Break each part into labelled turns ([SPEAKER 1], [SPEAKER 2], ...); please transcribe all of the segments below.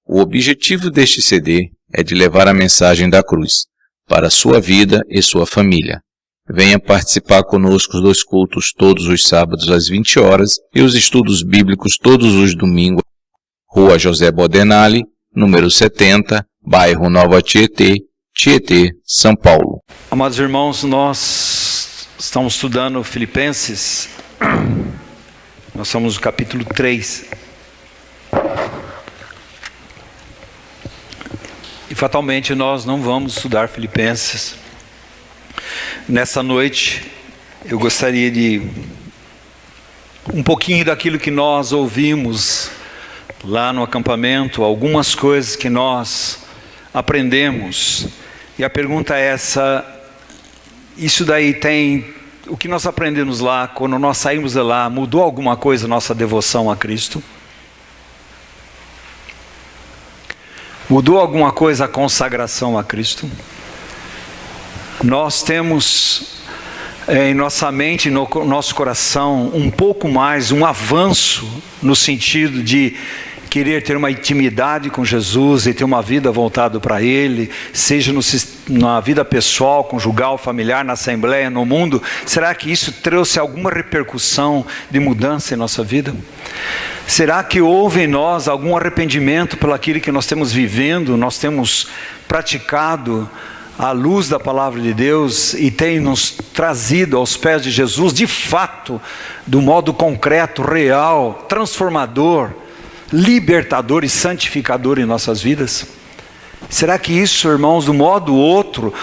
[SPEAKER 1] O objetivo deste CD é de levar a mensagem da cruz para a sua vida e sua família. Venha participar conosco dos cultos todos os sábados às 20 horas e os estudos bíblicos todos os domingos. Rua José Bodenali, número 70, bairro Nova Tietê, Tietê, São Paulo.
[SPEAKER 2] Amados irmãos, nós estamos estudando Filipenses. Nós estamos no capítulo 3. E fatalmente nós não vamos estudar Filipenses. Nessa noite, eu gostaria de um pouquinho daquilo que nós ouvimos lá no acampamento, algumas coisas que nós aprendemos. E a pergunta é essa: isso daí tem, o que nós aprendemos lá, quando nós saímos de lá, mudou alguma coisa a nossa devoção a Cristo? Mudou alguma coisa a consagração a Cristo? Nós temos em nossa mente, no nosso coração, um pouco mais, um avanço no sentido de querer ter uma intimidade com Jesus e ter uma vida voltada para Ele, seja na vida pessoal, conjugal, familiar, na assembleia, no mundo. Será que isso trouxe alguma repercussão de mudança em nossa vida? Será que houve em nós algum arrependimento pelo aquilo que nós temos vivendo, nós temos praticado à luz da palavra de Deus e tem nos trazido aos pés de Jesus, de fato, do modo concreto, real, transformador, libertador e santificador em nossas vidas? Será que isso, irmãos, do modo ou outro,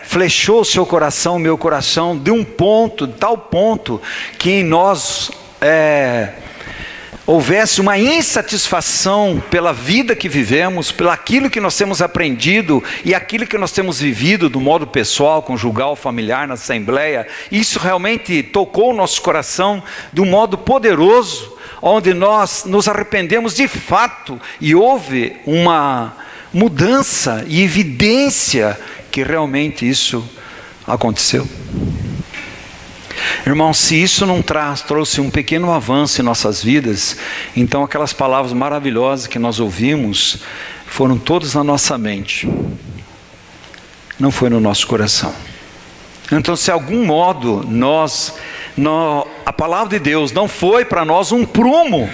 [SPEAKER 2] flechou o seu coração, o meu coração, de tal ponto, que em nós houvesse uma insatisfação pela vida que vivemos, pelo aquilo que nós temos aprendido e aquilo que nós temos vivido do modo pessoal, conjugal, familiar, na assembleia? Isso realmente tocou o nosso coração de um modo poderoso, onde nós nos arrependemos de fato e houve uma mudança e evidência que realmente isso aconteceu. Irmãos, se isso não trouxe um pequeno avanço em nossas vidas, então aquelas palavras maravilhosas que nós ouvimos foram todas na nossa mente, não foi no nosso coração. Então, se de algum modo a palavra de Deus não foi para nós um prumo,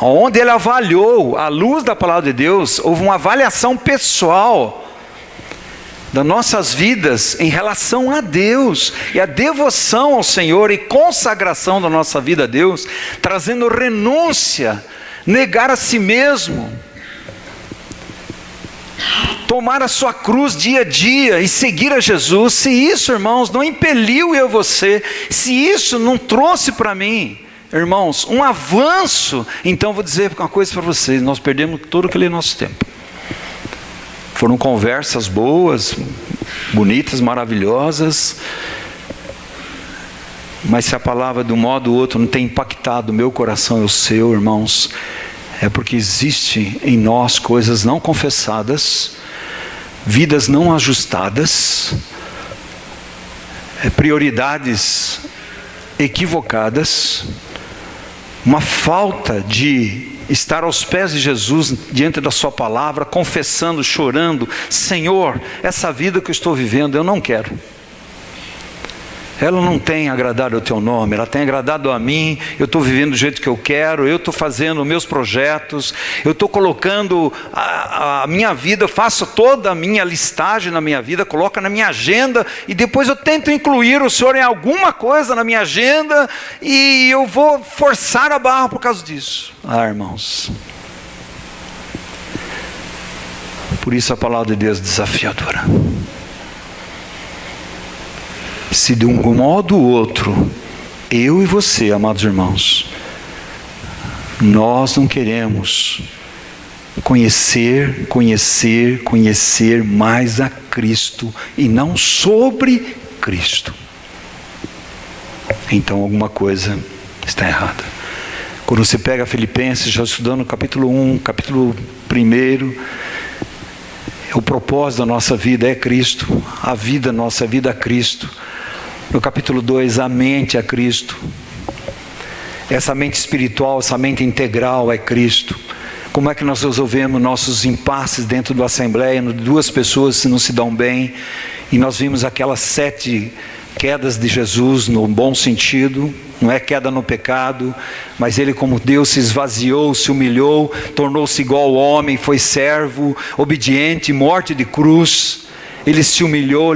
[SPEAKER 2] onde Ele avaliou, à luz da palavra de Deus, houve uma avaliação pessoal das nossas vidas em relação a Deus, e a devoção ao Senhor e consagração da nossa vida a Deus, trazendo renúncia, negar a si mesmo, tomar a sua cruz dia a dia e seguir a Jesus. Se isso, irmãos, não impeliu eu e você, se isso não trouxe para mim, irmãos, um avanço, então vou dizer uma coisa para vocês: nós perdemos todo aquele nosso tempo. Foram conversas boas, bonitas, maravilhosas, mas se a palavra de um modo ou outro não tem impactado o meu coração e o seu, irmãos, é porque existe em nós coisas não confessadas, vidas não ajustadas, prioridades equivocadas, uma falta de estar aos pés de Jesus, diante da sua palavra, confessando, chorando: Senhor, essa vida que eu estou vivendo, eu não quero. Ela não tem agradado ao teu nome, ela tem agradado a mim. Eu estou vivendo do jeito que eu quero, eu estou fazendo meus projetos, eu estou colocando a minha vida, eu faço toda a minha listagem na minha vida, coloco na minha agenda, e depois eu tento incluir o Senhor em alguma coisa na minha agenda, e eu vou forçar a barra por causa disso. Irmãos, por isso a palavra de Deus é desafiadora. Se de um modo ou outro, eu e você, amados irmãos, nós não queremos conhecer mais a Cristo e não sobre Cristo, então alguma coisa está errada. Quando você pega Filipenses, já estudando capítulo 1, capítulo 1, o propósito da nossa vida é Cristo, a vida, nossa vida é Cristo. No capítulo 2, a mente é Cristo, essa mente espiritual, essa mente integral é Cristo. Como é que nós resolvemos nossos impasses dentro da Assembleia, duas pessoas não se dão bem, e nós vimos aquelas 7 quedas de Jesus no bom sentido, não é queda no pecado, mas ele, como Deus, se esvaziou, se humilhou, tornou-se igual ao homem, foi servo, obediente, morte de cruz. Ele se humilhou,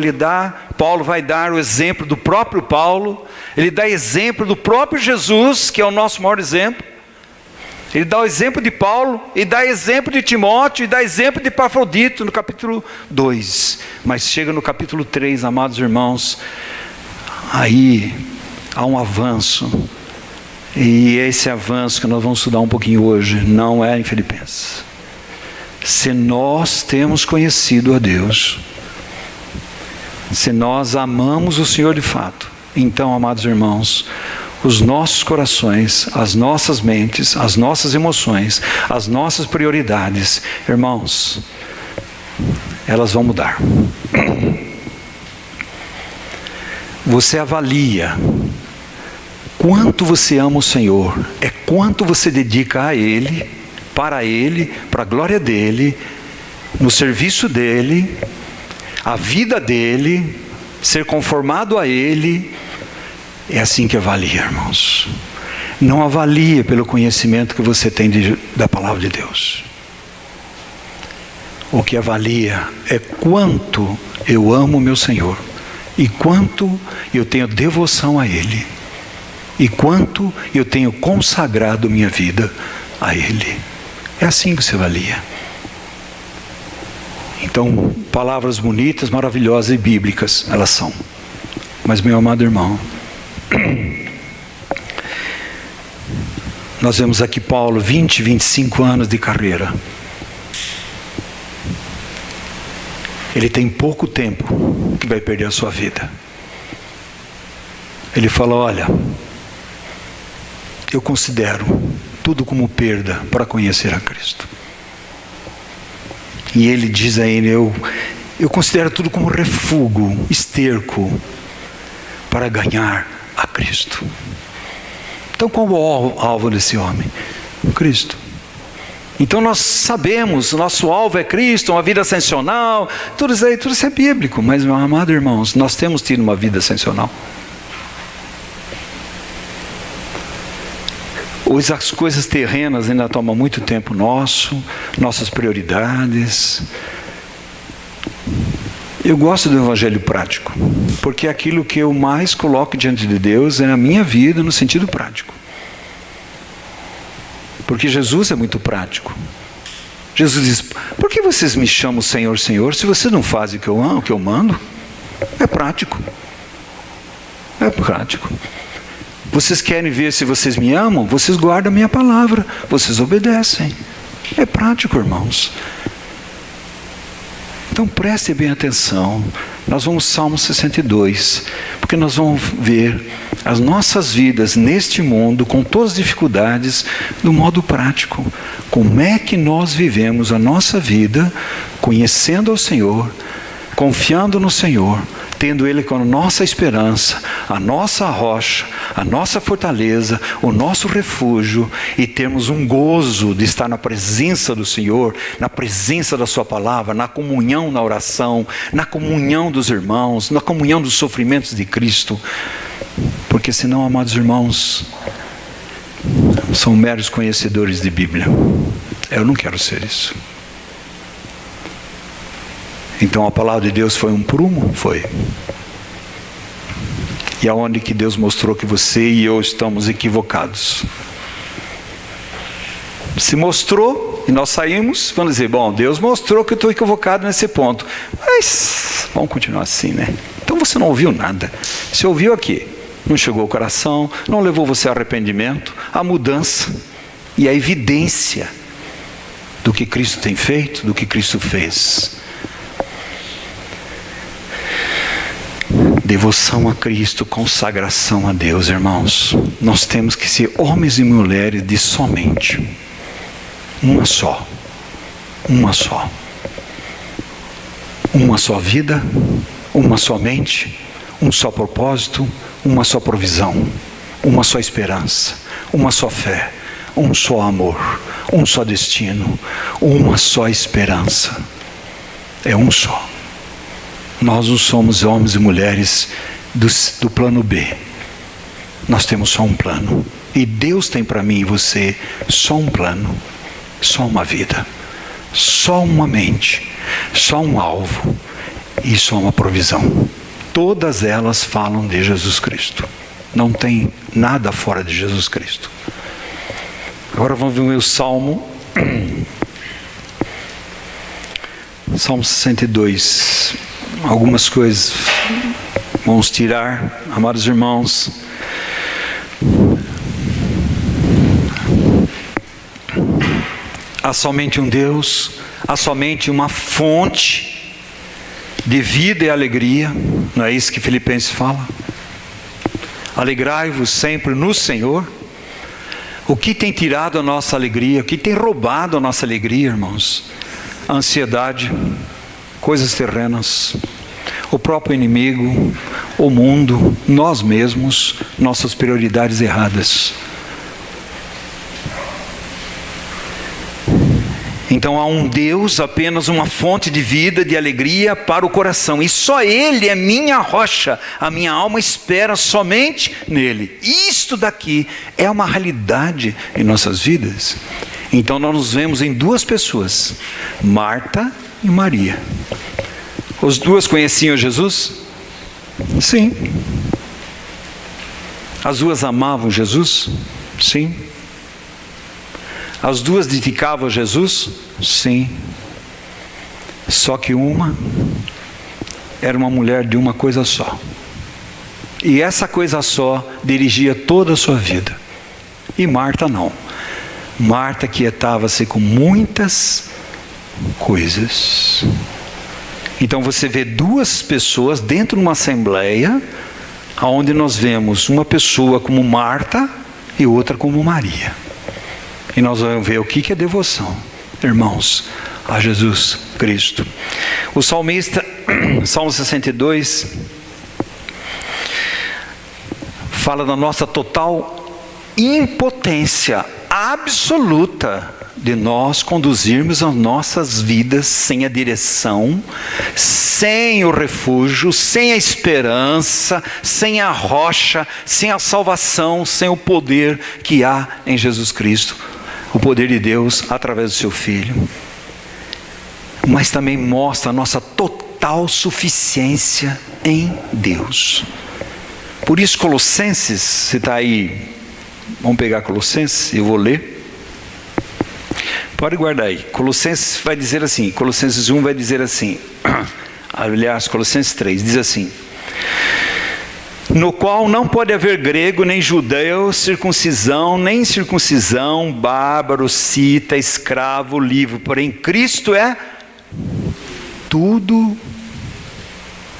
[SPEAKER 2] Paulo vai dar o exemplo do próprio Paulo, ele dá exemplo do próprio Jesus, que é o nosso maior exemplo. Ele dá o exemplo de Paulo, e dá exemplo de Timóteo, e dá exemplo de Epafrodito no capítulo 2. Mas chega no capítulo 3, amados irmãos, aí há um avanço, e esse avanço que nós vamos estudar um pouquinho hoje, não é em Filipenses. Se nós temos conhecido a Deus, se nós amamos o Senhor de fato, então, amados irmãos, os nossos corações, as nossas mentes, as nossas emoções, as nossas prioridades, irmãos, elas vão mudar. Você avalia quanto você ama o Senhor, é quanto você dedica a Ele, para a glória dEle, no serviço dEle, a vida dEle, ser conformado a Ele. É assim que avalia, irmãos. Não avalia pelo conhecimento que você tem da palavra de Deus. O que avalia é quanto eu amo o meu Senhor, e quanto eu tenho devoção a Ele, e quanto eu tenho consagrado minha vida a Ele. É assim que se avalia. Então, palavras bonitas, maravilhosas e bíblicas, elas são. Mas, meu amado irmão, nós vemos aqui Paulo, 20, 25 anos de carreira. Ele tem pouco tempo que vai perder a sua vida. Ele fala: olha, eu considero tudo como perda para conhecer a Cristo. E ele diz a ele: eu considero tudo como refúgio, esterco, para ganhar a Cristo. Então, qual o alvo desse homem? Cristo. Então nós sabemos, o nosso alvo é Cristo, uma vida ascensional, tudo isso é bíblico. Mas, meu amado irmãos, nós temos tido uma vida ascensional? Hoje as coisas terrenas ainda tomam muito tempo nosso, nossas prioridades. Eu gosto do evangelho prático, porque aquilo que eu mais coloco diante de Deus é a minha vida no sentido prático. Porque Jesus é muito prático. Jesus diz: por que vocês me chamam Senhor, Senhor, se vocês não fazem o que eu amo, o que eu mando? É prático. É prático. Vocês querem ver se vocês me amam? Vocês guardam a minha palavra, vocês obedecem. É prático, irmãos. Então preste bem atenção. Nós vamos Salmo 62, porque nós vamos ver as nossas vidas neste mundo, com todas as dificuldades, do modo prático. Como é que nós vivemos a nossa vida, conhecendo o Senhor, confiando no Senhor, tendo Ele como nossa esperança, a nossa rocha, a nossa fortaleza, o nosso refúgio, e termos um gozo de estar na presença do Senhor, na presença da Sua palavra, na comunhão na oração, na comunhão dos irmãos, na comunhão dos sofrimentos de Cristo. Porque senão, amados irmãos, são meros conhecedores de Bíblia. Eu não quero ser isso. Então a palavra de Deus foi um prumo? Foi. E aonde que Deus mostrou que você e eu estamos equivocados? Se mostrou e nós saímos, vamos dizer: bom, Deus mostrou que eu estou equivocado nesse ponto, mas vamos continuar assim, né? Então você não ouviu nada. Você ouviu aqui, não chegou ao coração, não levou você ao arrependimento, à mudança e à evidência do que Cristo tem feito, do que Cristo fez. Devoção a Cristo, consagração a Deus, irmãos. Nós temos que ser homens e mulheres de somente uma só vida, uma só mente, um só propósito, uma só provisão, uma só esperança, uma só fé, um só amor, um só destino, uma só esperança. É um só. Nós não somos homens e mulheres do plano B. Nós temos só um plano. E Deus tem para mim e você só um plano, só uma vida, só uma mente, só um alvo e só uma provisão. Todas elas falam de Jesus Cristo. Não tem nada fora de Jesus Cristo. Agora vamos ver o Salmo. Salmo 62. Algumas coisas vamos tirar, amados irmãos. Há somente um Deus, há somente uma fonte de vida e alegria. Não é isso que Filipenses fala? Alegrai-vos sempre no Senhor. O que tem tirado a nossa alegria? O que tem roubado a nossa alegria, irmãos? A ansiedade, coisas terrenas, o próprio inimigo, o mundo, nós mesmos, nossas prioridades erradas. Então há um Deus, apenas uma fonte de vida, de alegria para o coração. E só Ele é minha rocha. A minha alma espera somente nele. Isto daqui é uma realidade em nossas vidas. Então nós nos vemos em duas pessoas, Marta e Maria. As duas conheciam Jesus? Sim. As duas amavam Jesus? Sim. As duas dedicavam a Jesus? Sim. Só que uma era uma mulher de uma coisa só. E essa coisa só dirigia toda a sua vida. E Marta não. Marta quietava-se com muitas coisas. Então você vê duas pessoas dentro de uma assembleia, onde nós vemos uma pessoa como Marta e outra como Maria. E nós vamos ver o que é devoção, irmãos, a Jesus Cristo. O salmista, Salmo 62, fala da nossa total impotência absoluta de nós conduzirmos as nossas vidas sem a direção, sem o refúgio, sem a esperança, sem a rocha, sem a salvação, sem o poder que há em Jesus Cristo. O poder de Deus através do seu Filho. Mas também mostra a nossa total suficiência em Deus. Por isso Colossenses, se está aí, vamos pegar Colossenses, eu vou ler. Pode guardar aí. Colossenses vai dizer assim, Colossenses 1 vai dizer assim, aliás, Colossenses 3 diz assim: no qual não pode haver grego, nem judeu, circuncisão, nem incircuncisão, bárbaro, cita, escravo, livre. Porém, Cristo é tudo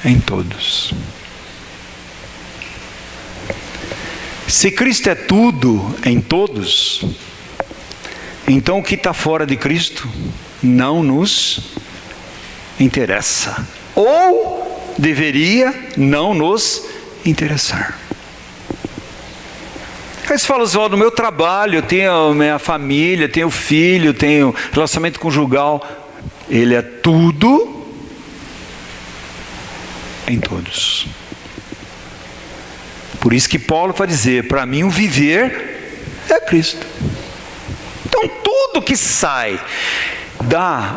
[SPEAKER 2] em todos. Se Cristo é tudo em todos, então o que está fora de Cristo não nos interessa. Ou deveria não nos interessar. Aí você fala assim: no meu trabalho, eu tenho a minha família, tenho filho, tenho relacionamento conjugal. Ele é tudo em todos. Por isso que Paulo vai dizer: para mim o viver é Cristo. Então tudo que sai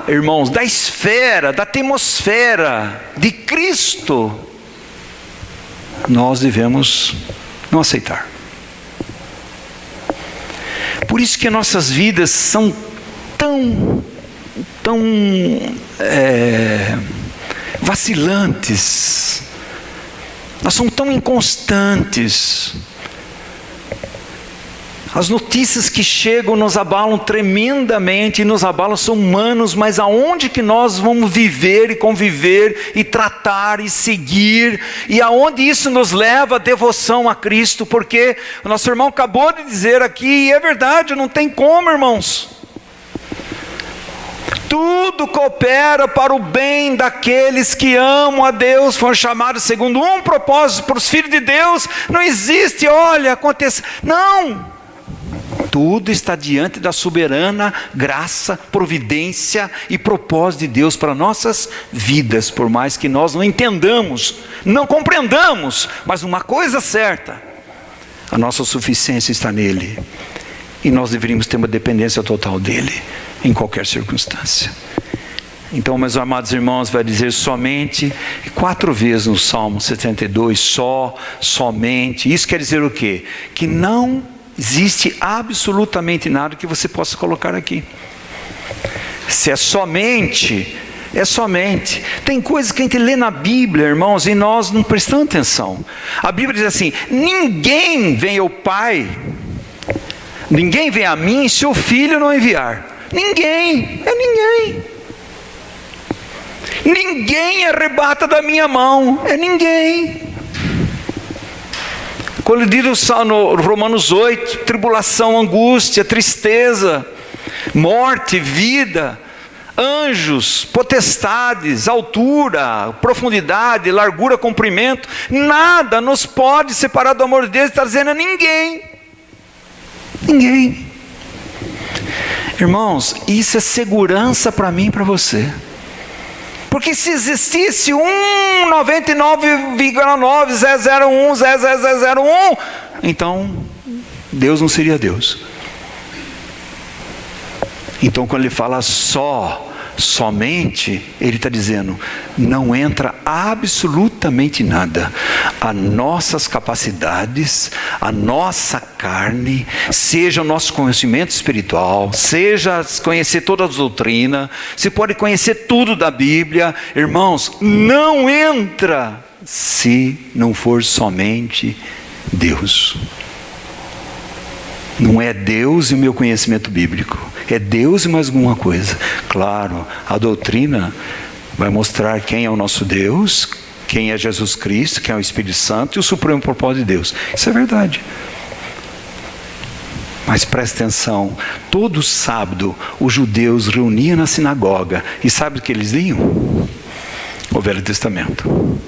[SPEAKER 2] irmãos, da esfera, da atmosfera de Cristo, nós devemos não aceitar. Por isso que nossas vidas são tão vacilantes, nós somos tão inconstantes. As notícias que chegam nos abalam tremendamente, e nos abalam, são humanos, mas aonde que nós vamos viver e conviver e tratar e seguir, e aonde isso nos leva à devoção a Cristo? Porque o nosso irmão acabou de dizer aqui, e é verdade, não tem como, irmãos. Tudo coopera para o bem daqueles que amam a Deus, foram chamados segundo um propósito. Para os filhos de Deus não existe, olha, acontece, não. tudo está diante da soberana graça, providência e propósito de Deus para nossas vidas, por mais que nós não entendamos, não compreendamos, mas uma coisa certa: a nossa suficiência está nele, e nós deveríamos ter uma dependência total dele, em qualquer circunstância. Então, meus amados irmãos, vai dizer somente 4 vezes no Salmo 72, somente. Isso quer dizer o quê? Que não existe absolutamente nada que você possa colocar aqui. Se é somente, é somente. Tem coisas que a gente lê na Bíblia, irmãos, e nós não prestamos atenção. A Bíblia diz assim: ninguém vem ao Pai, ninguém vem a mim se o Filho não enviar. Ninguém, é ninguém. Ninguém arrebata da minha mão, é ninguém. Quando diz no Romanos 8, tribulação, angústia, tristeza, morte, vida, anjos, potestades, altura, profundidade, largura, comprimento, nada nos pode separar do amor de Deus. Está dizendo a ninguém. Ninguém. Irmãos, isso é segurança para mim e para você. Porque se existisse 99,90001, então Deus não seria Deus. Então quando ele fala somente, ele está dizendo: não entra absolutamente nada. As nossas capacidades, a nossa carne, seja o nosso conhecimento espiritual, seja conhecer toda a doutrina, se pode conhecer tudo da Bíblia, irmãos, não entra se não for somente Deus. Não é Deus e o meu conhecimento bíblico, é Deus e mais alguma coisa. Claro, a doutrina vai mostrar quem é o nosso Deus, quem é Jesus Cristo, quem é o Espírito Santo e o supremo propósito de Deus. Isso é verdade. Mas preste atenção, todo sábado os judeus reuniam na sinagoga, e sabe o que eles liam? O Velho Testamento.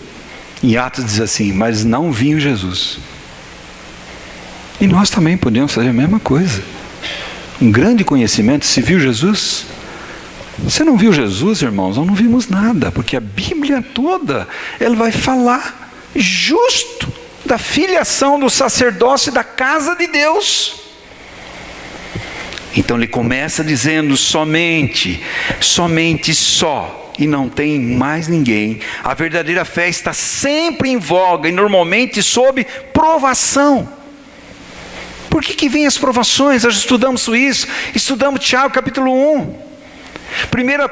[SPEAKER 2] Em Atos diz assim: mas não viam Jesus. E nós também podemos fazer a mesma coisa. Um grande conhecimento. Se viu Jesus? Você não viu Jesus, irmãos? Nós não vimos nada, porque a Bíblia toda, ela vai falar justo da filiação do sacerdócio da casa de Deus. Então ele começa dizendo somente, só, e não tem mais ninguém. A verdadeira fé está sempre em voga e normalmente sob provação. Por que vêm as provações? Nós estudamos isso, estudamos Tiago capítulo 1, 1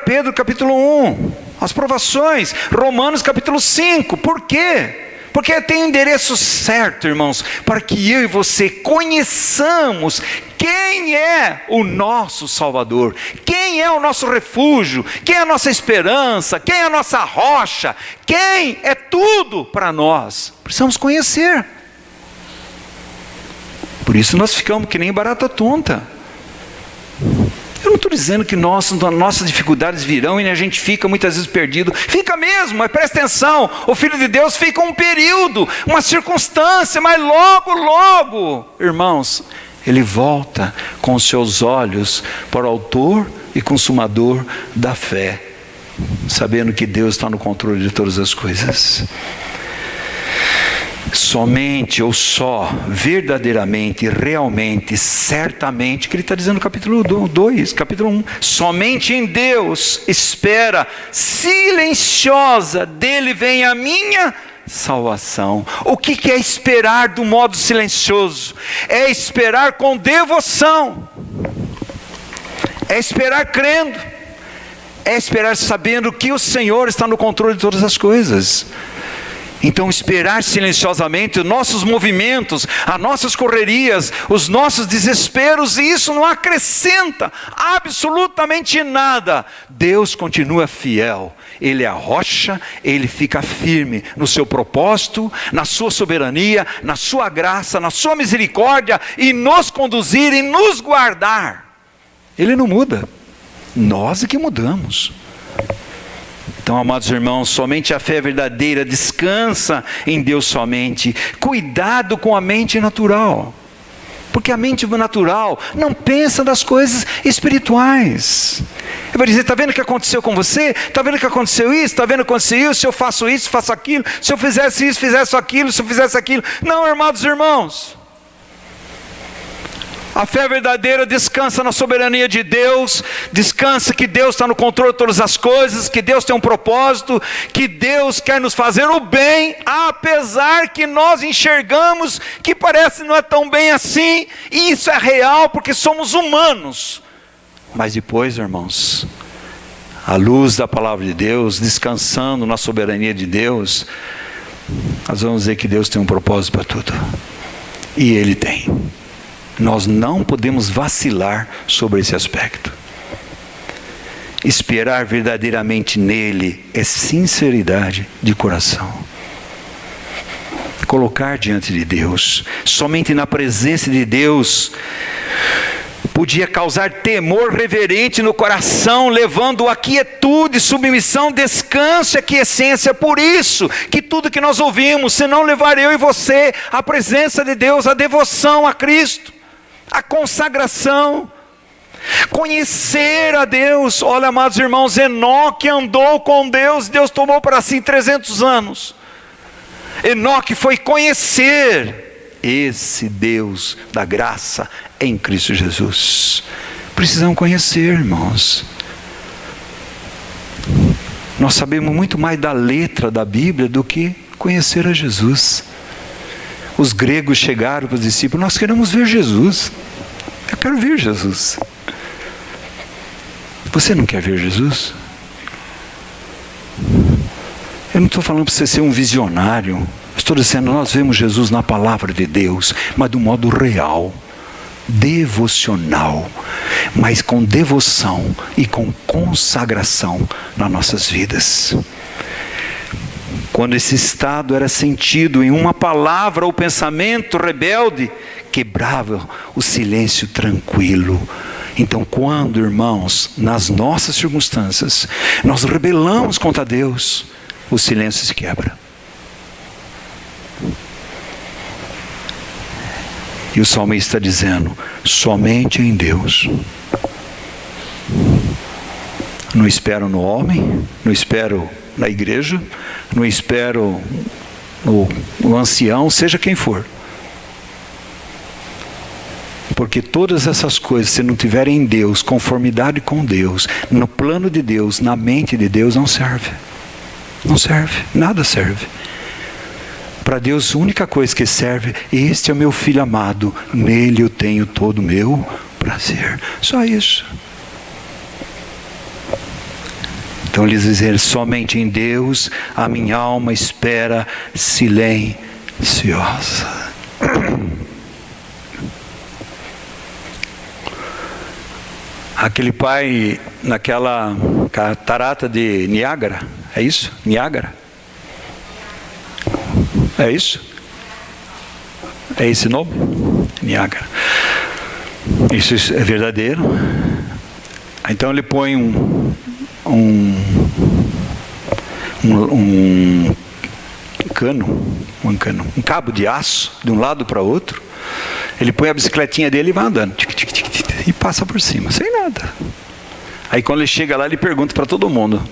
[SPEAKER 2] Pedro capítulo 1, as provações, Romanos capítulo 5, por quê? Porque tem um endereço certo, irmãos, para que eu e você conheçamos quem é o nosso Salvador, quem é o nosso refúgio, quem é a nossa esperança, quem é a nossa rocha, quem é tudo para nós. Precisamos conhecer. Por isso nós ficamos que nem barata tonta. Eu não estou dizendo que nossas dificuldades virão e a gente fica muitas vezes perdido. Fica mesmo, mas presta atenção. O Filho de Deus fica um período, uma circunstância, mas logo, irmãos, ele volta com os seus olhos para o autor e consumador da fé, sabendo que Deus está no controle de todas as coisas. Somente ou só, verdadeiramente, realmente, certamente, que ele está dizendo no capítulo 2, capítulo 1, somente em Deus, espera silenciosa, dele vem a minha salvação. O que é esperar do modo silencioso? É esperar com devoção, é esperar crendo, é esperar sabendo que o Senhor está no controle de todas as coisas. Então esperar silenciosamente os nossos movimentos, as nossas correrias, os nossos desesperos, e isso não acrescenta absolutamente nada. Deus continua fiel, Ele é a rocha, Ele fica firme no seu propósito, na sua soberania, na sua graça, na sua misericórdia, e nos conduzir e nos guardar. Ele não muda, nós é que mudamos. Então, amados irmãos, somente a fé verdadeira descansa em Deus somente. Cuidado com a mente natural. porque a mente natural não pensa das coisas espirituais. Ele vai dizer, está vendo o que aconteceu com você? Está vendo o que aconteceu isso? Está vendo o que aconteceu isso? Se eu faço isso, faço aquilo. Se eu fizesse isso, fizesse aquilo. Se eu fizesse aquilo. Não, amados irmãos. A fé verdadeira descansa na soberania de Deus, descansa que Deus está no controle de todas as coisas, que Deus tem um propósito, que Deus quer nos fazer o bem, apesar que nós enxergamos que parece não é tão bem assim, e isso é real porque somos humanos. Mas depois, irmãos, à luz da palavra de Deus, descansando na soberania de Deus, nós vamos dizer que Deus tem um propósito para tudo, e Ele tem. Nós não podemos vacilar sobre esse aspecto. Esperar verdadeiramente nele é sinceridade de coração. Colocar diante de Deus, somente na presença de Deus, podia causar temor reverente no coração, levando a quietude, submissão, descanso e aquiescência. Por isso que tudo que nós ouvimos, se não levar eu e você à presença de Deus, a devoção a Cristo, a consagração, conhecer a Deus. Olha, amados irmãos, Enoque andou com Deus, Deus tomou para si 300 anos. Enoque foi conhecer esse Deus da graça em Cristo Jesus. Precisamos conhecer, irmãos. Nós sabemos muito mais da letra da Bíblia do que conhecer a Jesus. Os gregos chegaram para os discípulos, nós queremos ver Jesus. Eu quero ver Jesus. Você não quer ver Jesus? Eu não estou falando para você ser um visionário. Estou dizendo, nós vemos Jesus na palavra de Deus, mas de um modo real, devocional, mas com devoção e com consagração nas nossas vidas. Quando esse estado era sentido em uma palavra ou pensamento rebelde, quebrava o silêncio tranquilo. Então, quando, irmãos, nas nossas circunstâncias, nós rebelamos contra Deus, o silêncio se quebra. E o salmista está dizendo, somente em Deus. Não espero no homem, não espero na igreja, não espero no ancião, seja quem for. Porque todas essas coisas, se não tiverem em Deus, conformidade com Deus, no plano de Deus, na mente de Deus, não serve. Não serve, nada serve. Para Deus, a única coisa que serve, este é o meu filho amado, nele eu tenho todo o meu prazer. Só isso. Então eles dizem, somente em Deus a minha alma espera silenciosa. Aquele pai naquela catarata de Niágara, é isso? Niágara? É isso? É esse nome? Niágara. Isso é verdadeiro. Então ele põe um cabo de aço de um lado para o outro. Ele põe a bicicletinha dele e vai andando e passa por cima, sem nada. Aí quando ele chega lá, ele pergunta para todo mundo,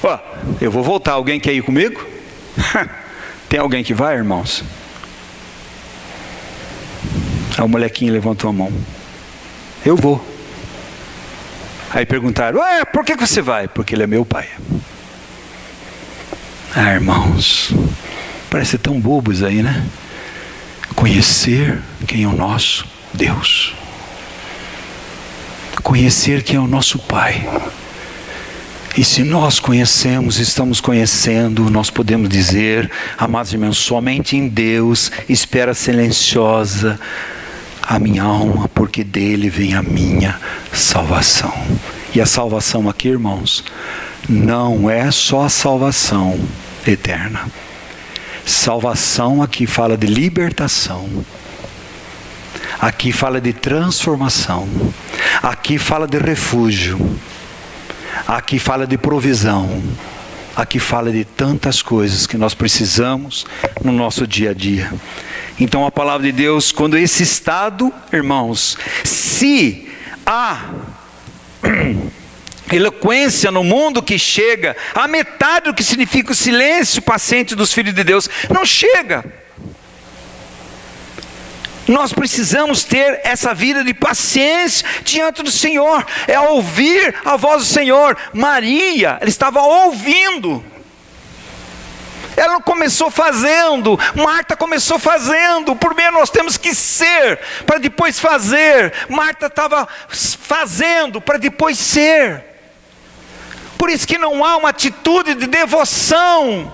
[SPEAKER 2] ó, eu vou voltar, alguém quer ir comigo? Tem alguém que vai, irmãos? Aí o molequinho levantou a mão, eu vou. Aí perguntaram, por que você vai? Porque ele é meu pai. Irmãos, parece tão bobos aí, né? Conhecer quem é o nosso Deus. Conhecer quem é o nosso Pai. E se nós conhecemos, estamos conhecendo, nós podemos dizer, amados irmãos, somente em Deus espera silenciosa a minha alma, porque dele vem a minha salvação. E a salvação aqui, irmãos, não é só a salvação eterna. Salvação aqui fala de libertação. Aqui fala de transformação. Aqui fala de refúgio. Aqui fala de provisão. aqui fala de tantas coisas que nós precisamos no nosso dia a dia. Então a palavra de Deus, quando esse estado, irmãos, se há eloquência no mundo que chega a metade do que significa o silêncio paciente dos filhos de Deus, não chega. Nós precisamos ter essa vida de paciência diante do Senhor, é ouvir a voz do Senhor. Maria, ela estava ouvindo. Ela não começou fazendo, Marta começou fazendo. Primeiro nós temos que ser, para depois fazer. Marta estava fazendo, para depois ser. Por isso que não há uma atitude de devoção,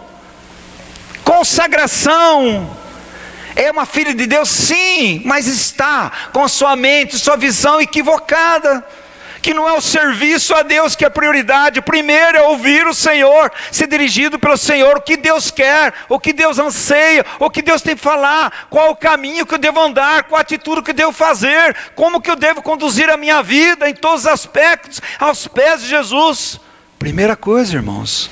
[SPEAKER 2] consagração. É uma filha de Deus, sim, mas está com a sua mente, sua visão equivocada. Que não é o serviço a Deus que é a prioridade. Primeiro é ouvir o Senhor, ser dirigido pelo Senhor, o que Deus quer, o que Deus anseia, o que Deus tem que falar, qual o caminho que eu devo andar, qual a atitude que eu devo fazer, como que eu devo conduzir a minha vida em todos os aspectos, aos pés de Jesus. Primeira coisa, irmãos.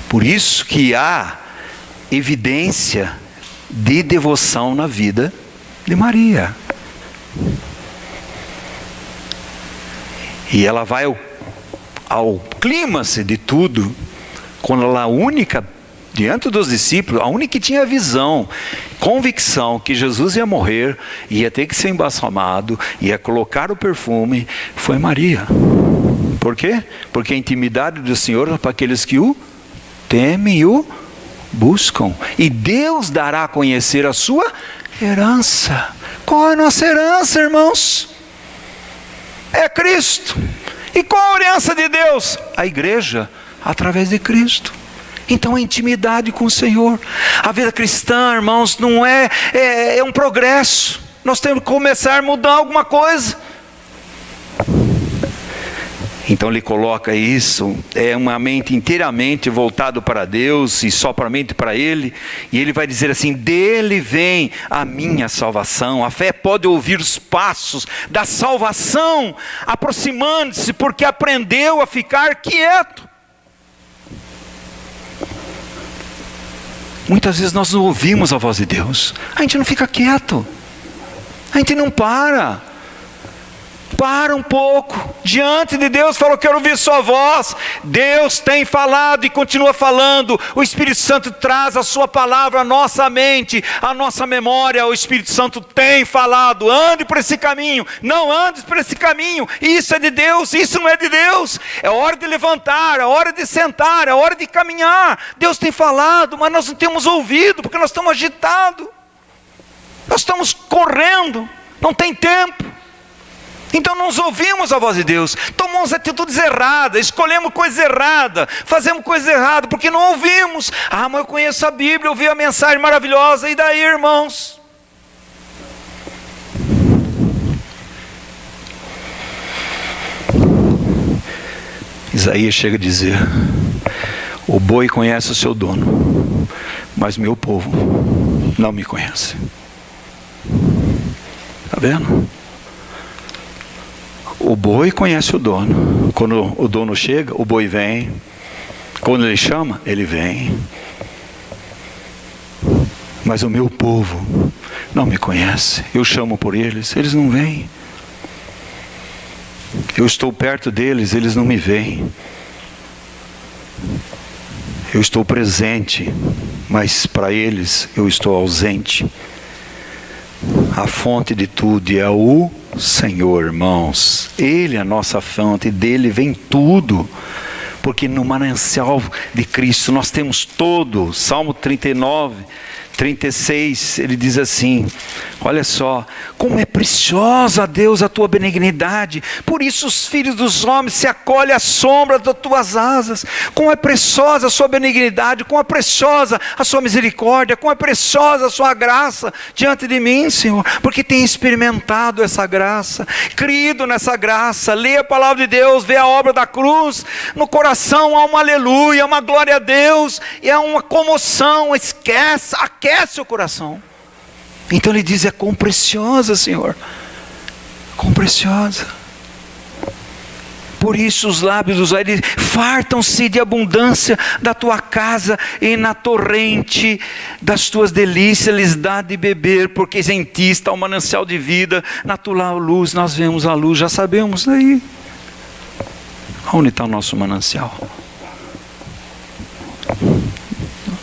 [SPEAKER 2] Por isso que há evidência de devoção na vida de Maria. E ela vai ao clímax de tudo, quando ela é a única, diante dos discípulos, a única que tinha visão, convicção que Jesus ia morrer, ia ter que ser embalsamado, ia colocar o perfume, foi Maria. Por quê? Porque a intimidade do Senhor é para aqueles que o temem e o buscam. E Deus dará a conhecer a sua herança. Qual é a nossa herança, irmãos? É Cristo. E qual a herança de Deus? A igreja, através de Cristo. Então a intimidade com o Senhor. A vida cristã, irmãos, não é um progresso. Nós temos que começar a mudar alguma coisa. Então ele coloca isso, é uma mente inteiramente voltada para Deus e somente para Ele. E ele vai dizer assim: dele vem a minha salvação. A fé pode ouvir os passos da salvação, aproximando-se, porque aprendeu a ficar quieto. Muitas vezes nós não ouvimos a voz de Deus, a gente não fica quieto, a gente não para. Para um pouco, diante de Deus, falou: quero ouvir sua voz. Deus tem falado e continua falando. O Espírito Santo traz a sua palavra à nossa mente, à nossa memória. O Espírito Santo tem falado: ande por esse caminho, não andes por esse caminho. Isso é de Deus, isso não é de Deus. É hora de levantar, é hora de sentar, é hora de caminhar. Deus tem falado, mas nós não temos ouvido, porque nós estamos agitados, nós estamos correndo, não tem tempo. Então nós ouvimos a voz de Deus, tomamos atitudes erradas, escolhemos coisas erradas, fazemos coisas erradas, porque não ouvimos. Ah, mas eu conheço a Bíblia, ouvi a mensagem maravilhosa, e daí, irmãos? Isaías chega a dizer: o boi conhece o seu dono, mas meu povo não me conhece. Está vendo? O boi conhece o dono. Quando o dono chega, o boi vem. Quando ele chama, ele vem. Mas o meu povo não me conhece. Eu chamo por eles, eles não vêm. Eu estou perto deles, eles não me veem. Eu estou presente, mas para eles eu estou ausente. A fonte de tudo é o Senhor, irmãos. Ele é a nossa fonte, dele vem tudo. Porque no manancial de Cristo nós temos todo. Salmo 39, 36, ele diz assim: olha só, como é preciosa, Deus, a tua benignidade, por isso os filhos dos homens se acolhem à sombra das tuas asas. Como é preciosa a sua benignidade, como é preciosa a sua misericórdia, como é preciosa a sua graça diante de mim, Senhor, porque tem experimentado essa graça, crido nessa graça, lê a palavra de Deus, vê a obra da cruz, no coração há uma aleluia, uma glória a Deus, e há uma comoção, aquece o coração. Então ele diz: é quão preciosa, Senhor, quão preciosa. Por isso os lábios dos israelitas fartam-se de abundância da tua casa, e na torrente das tuas delícias lhes dá de beber, porque em ti está o manancial de vida, na tua luz nós vemos a luz. Já sabemos daí. Onde está o nosso manancial?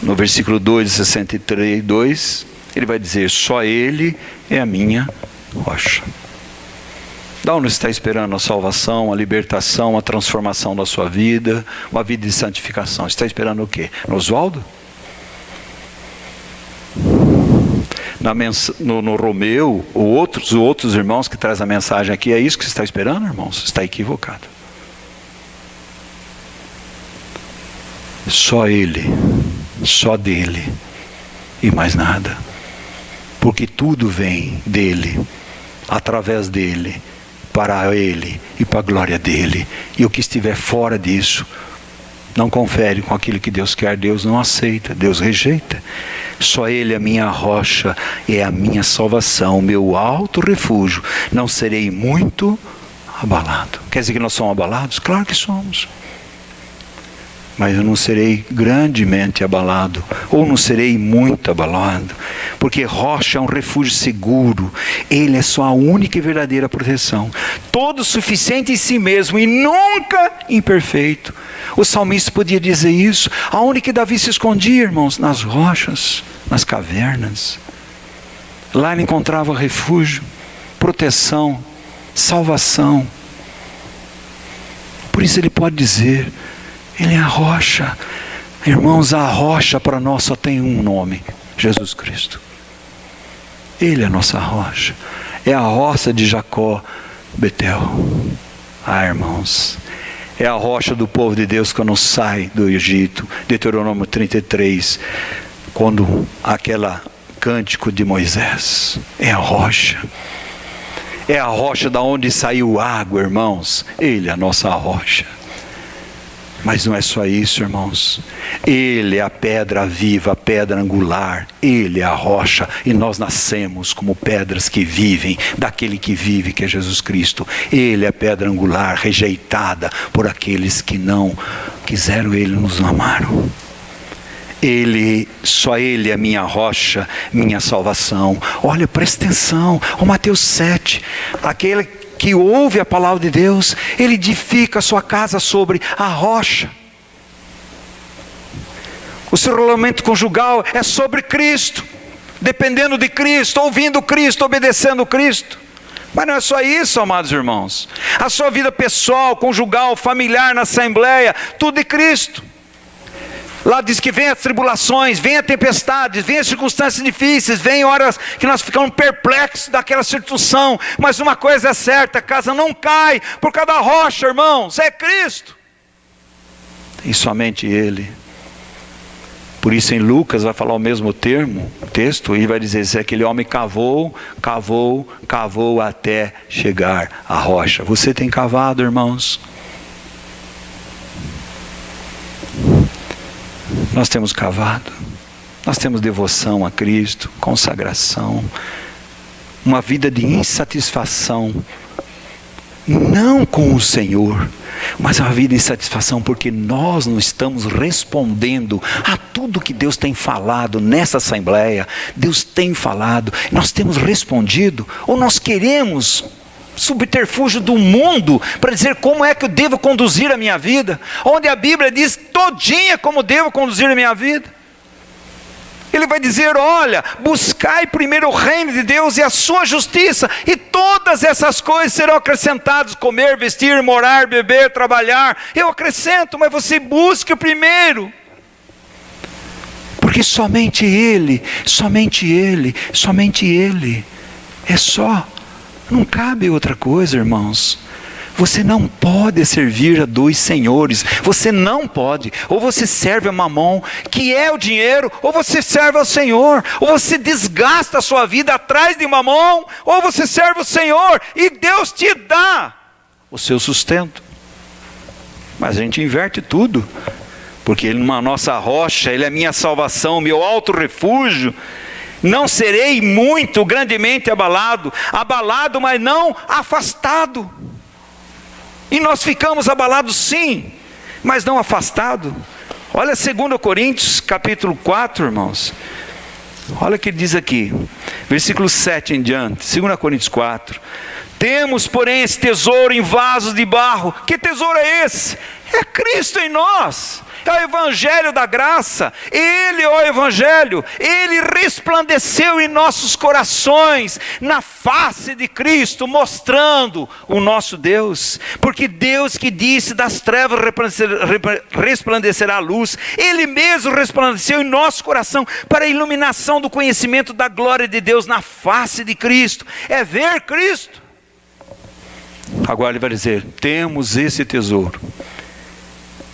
[SPEAKER 2] No versículo 2 de 63, ele vai dizer: só Ele é a minha rocha. Da onde você está esperando a salvação, a libertação, a transformação da sua vida, uma vida de santificação? Você está esperando o quê? No Oswaldo? No Romeu, os outros irmãos que trazem a mensagem aqui, é isso que você está esperando, irmãos? Você está equivocado. Só Ele, só dele e mais nada. Porque tudo vem dele, através dele, para Ele e para a glória dele. E o que estiver fora disso não confere com aquilo que Deus quer. Deus não aceita, Deus rejeita. Só Ele é a minha rocha, é a minha salvação, o meu alto refúgio. Não serei muito abalado. Quer dizer que nós somos abalados? Claro que somos. Mas eu não serei grandemente abalado, ou não serei muito abalado, porque rocha é um refúgio seguro. Ele é só a única e verdadeira proteção, todo suficiente em si mesmo e nunca imperfeito. O salmista podia dizer isso. Aonde que Davi se escondia, irmãos? Nas rochas, nas cavernas. Lá ele encontrava refúgio, proteção, salvação. Por isso ele pode dizer: Ele é a rocha. Irmãos, a rocha para nós só tem um nome: Jesus Cristo. Ele é a nossa rocha. É a roça de Jacó, Betel. Irmãos, é a rocha do povo de Deus quando sai do Egito. Deuteronômio 33, quando aquele cântico de Moisés. É a rocha. É a rocha da onde saiu água, irmãos. Ele é a nossa rocha. Mas não é só isso, irmãos. Ele é a pedra viva, a pedra angular. Ele é a rocha. E nós nascemos como pedras que vivem, daquele que vive, que é Jesus Cristo. Ele é a pedra angular, rejeitada por aqueles que não quiseram Ele, nos amaram. Só Ele é a minha rocha, minha salvação. Olha, presta atenção. O Mateus 7, aquele que ouve a palavra de Deus, ele edifica a sua casa sobre a rocha. O seu relacionamento conjugal é sobre Cristo, dependendo de Cristo, ouvindo Cristo, obedecendo Cristo. Mas não é só isso, amados irmãos. A sua vida pessoal, conjugal, familiar, na assembleia, tudo de Cristo. Lá diz que vem as tribulações, vem a tempestades, vem as circunstâncias difíceis, vem horas que nós ficamos perplexos daquela situação. Mas uma coisa é certa: a casa não cai por causa da rocha, irmãos, é Cristo. E somente Ele. Por isso em Lucas vai falar o mesmo termo, o texto, e vai dizer que aquele homem cavou até chegar à rocha. Você tem cavado, irmãos? Nós temos cavado, nós temos devoção a Cristo, consagração, uma vida de insatisfação, não com o Senhor, mas uma vida de insatisfação porque nós não estamos respondendo a tudo que Deus tem falado nessa assembleia. Deus tem falado, nós temos respondido, ou nós queremos subterfúgio do mundo para dizer como é que eu devo conduzir a minha vida, onde a Bíblia diz todinha como devo conduzir a minha vida. Ele vai dizer: olha, buscai primeiro o reino de Deus e a sua justiça, e todas essas coisas serão acrescentadas: comer, vestir, morar, beber, trabalhar. Eu acrescento, mas você busque o primeiro, porque somente Ele é só. Não cabe outra coisa, irmãos. Você não pode servir a dois senhores. Você não pode. Ou você serve a Mamon, que é o dinheiro, ou você serve ao Senhor. Ou você desgasta a sua vida atrás de Mamon, ou você serve o Senhor e Deus te dá o seu sustento. Mas a gente inverte tudo, porque Ele é uma nossa rocha, Ele é a minha salvação, meu alto refúgio. Não serei muito grandemente abalado, mas não afastado. E nós ficamos abalados sim, mas não afastados. Olha 2 Coríntios capítulo 4, irmãos. Olha o que ele diz aqui, versículo 7 em diante, 2 Coríntios 4. Temos, porém, esse tesouro em vasos de barro. Que tesouro é esse? É Cristo em nós. É o Evangelho da graça. Ele é o Evangelho. Ele resplandeceu em nossos corações, na face de Cristo, mostrando o nosso Deus. Porque Deus que disse: das trevas resplandecerá a luz, Ele mesmo resplandeceu em nosso coração, para a iluminação do conhecimento da glória de Deus na face de Cristo. É ver Cristo. Agora ele vai dizer: temos esse tesouro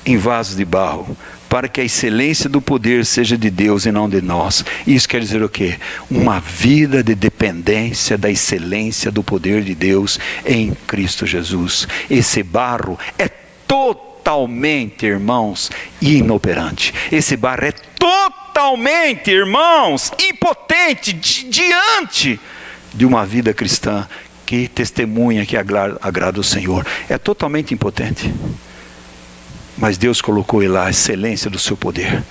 [SPEAKER 2] em vasos de barro, para que a excelência do poder seja de Deus e não de nós. Isso quer dizer o quê? Uma vida de dependência da excelência do poder de Deus em Cristo Jesus. Esse barro é totalmente, irmãos, inoperante. Esse barro é totalmente, irmãos, impotente diante de uma vida cristã que testemunha, que agrada o Senhor. É totalmente impotente. Mas Deus colocou lá a excelência do seu poder.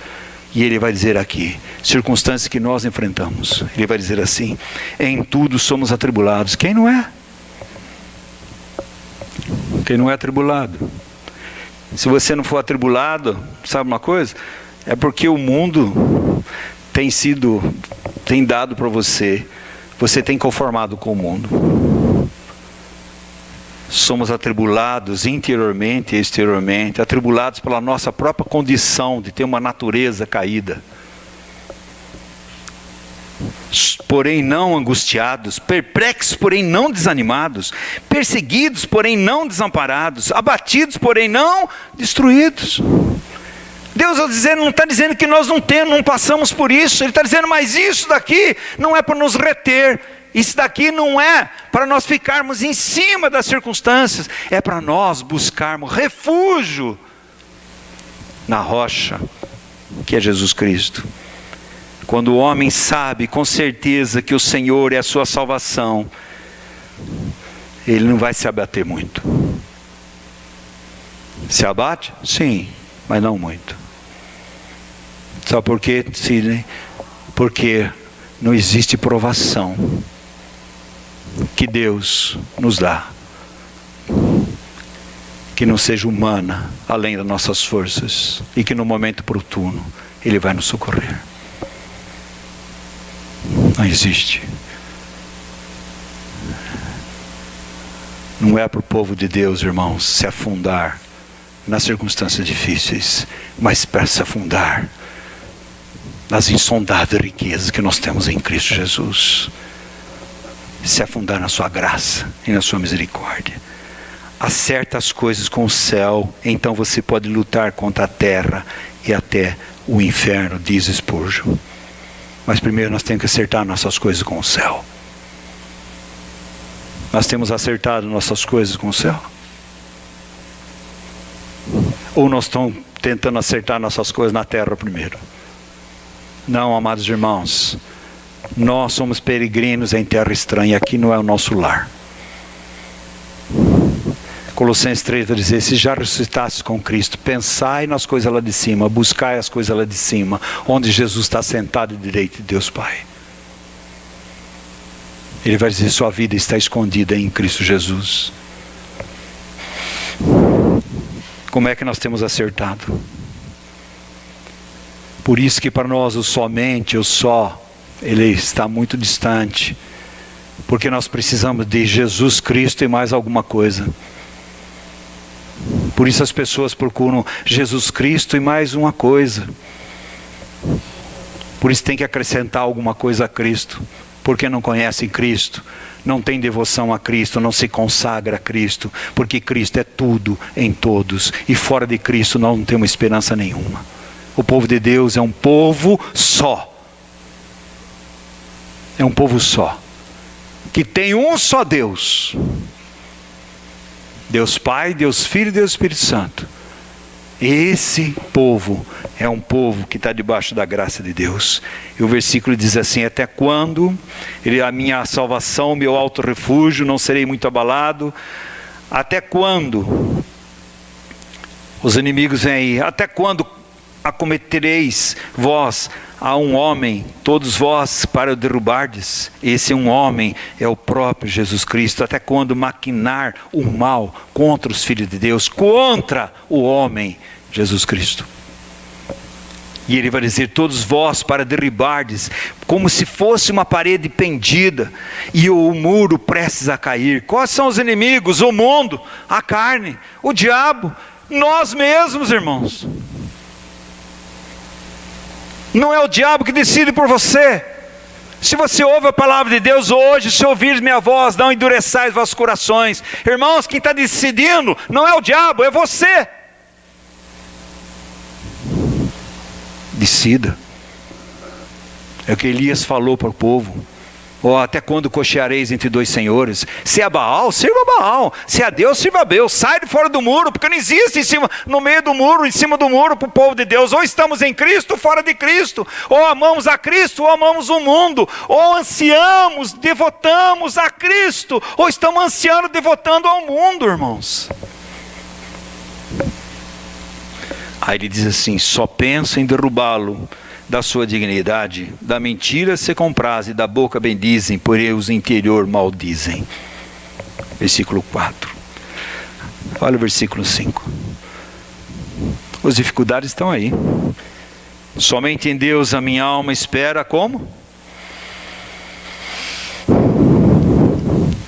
[SPEAKER 2] E Ele vai dizer aqui, circunstâncias que nós enfrentamos. Ele vai dizer assim: em tudo somos atribulados. Quem não é? Quem não é atribulado? Se você não for atribulado, sabe uma coisa? É porque o mundo tem dado para você. Você tem conformado com o mundo. Somos atribulados interiormente e exteriormente, atribulados pela nossa própria condição de ter uma natureza caída. Porém não angustiados, perplexos, porém não desanimados, perseguidos, porém não desamparados, abatidos, porém não destruídos. Deus não está dizendo que nós não passamos por isso. Ele está dizendo: mas isso daqui não é para nos reter. Isso daqui não é para nós ficarmos em cima das circunstâncias. É para nós buscarmos refúgio na rocha, que é Jesus Cristo. Quando o homem sabe com certeza que o Senhor é a sua salvação, ele não vai se abater muito. Se abate? Sim, mas não muito. Sabe por quê, Sidney? Porque não existe provação que Deus nos dá que não seja humana, além das nossas forças, e que no momento oportuno Ele vai nos socorrer. Não existe. Não é para o povo de Deus, irmãos, se afundar nas circunstâncias difíceis, mas para se afundar nas insondáveis riquezas que nós temos em Cristo Jesus. Se afundar na sua graça e na sua misericórdia. Acerta as coisas com o céu, então você pode lutar contra a terra e até o inferno, diz Spurgeon. Mas primeiro nós temos que acertar nossas coisas com o céu. Nós temos acertado nossas coisas com o céu? Ou nós estamos tentando acertar nossas coisas na terra primeiro? Não, amados irmãos. Nós somos peregrinos em terra estranha. Aqui não é o nosso lar. Colossenses 3 vai dizer: se já ressuscitastes com Cristo, pensai nas coisas lá de cima, buscai as coisas lá de cima, onde Jesus está sentado à direita de Deus Pai. Ele vai dizer: sua vida está escondida em Cristo Jesus. Como é que nós temos acertado? Por isso que para nós o somente, o só, ele está muito distante. Porque nós precisamos de Jesus Cristo e mais alguma coisa. Por isso as pessoas procuram Jesus Cristo e mais uma coisa. Por isso tem que acrescentar alguma coisa a Cristo. Porque não conhecem Cristo, não tem devoção a Cristo, não se consagra a Cristo. Porque Cristo é tudo em todos. E fora de Cristo nós não temos esperança nenhuma. O povo de Deus é um povo só. É um povo só. Que tem um só Deus. Deus Pai, Deus Filho e Deus Espírito Santo. Esse povo é um povo que está debaixo da graça de Deus. E o versículo diz assim: até quando a minha salvação, meu alto refúgio, não serei muito abalado, Até quando? Os inimigos vêm aí. Até quando acometereis vós a um homem, todos vós, para o derrubardes? Esse um homem é o próprio Jesus Cristo. Até quando maquinar o mal contra os filhos de Deus, contra o homem Jesus Cristo? E ele vai dizer, todos vós para derribardes, como se fosse uma parede pendida, e o muro prestes a cair. Quais são os inimigos? O mundo, a carne, o diabo, nós mesmos, irmãos. Não é o diabo que decide por você. Se você ouve a palavra de Deus hoje, se ouvir minha voz, não endureçais vossos corações. Irmãos, quem está decidindo não é o diabo, é você. Decida. É o que Elias falou para o povo. Até quando cocheareis entre dois senhores? Se é Baal, sirva Baal. Se é Deus, sirva Deus. Sai de fora do muro, porque não existe no meio do muro, em cima do muro para o povo de Deus. Ou estamos em Cristo, ou fora de Cristo. Ou amamos a Cristo, ou amamos o mundo. Ou ansiamos, devotamos a Cristo, ou estamos ansiando, devotando ao mundo, irmãos. Aí ele diz assim, só pensa em derrubá-lo da sua dignidade, da mentira se comprazem, da boca bendizem, porém os interior maldizem. Versículo 4. Olha o versículo 5. As dificuldades estão aí. Somente em Deus a minha alma espera como?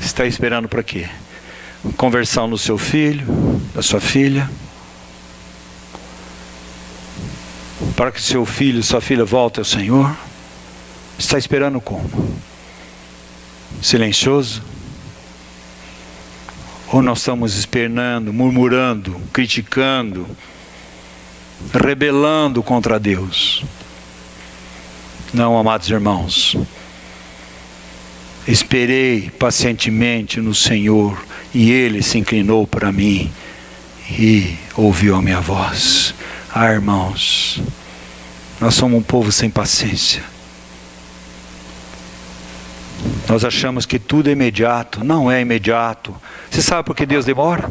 [SPEAKER 2] Está esperando para quê? Conversão no seu filho, da sua filha. Para que seu filho, sua filha volte ao Senhor. Está esperando como? Silencioso? Ou nós estamos esperando, murmurando, criticando, rebelando contra Deus? Não, amados irmãos. Esperei pacientemente no Senhor, e Ele se inclinou para mim e ouviu a minha voz. Ah, irmãos, nós somos um povo sem paciência. Nós achamos que tudo é imediato. Não é imediato. Você sabe por que Deus demora?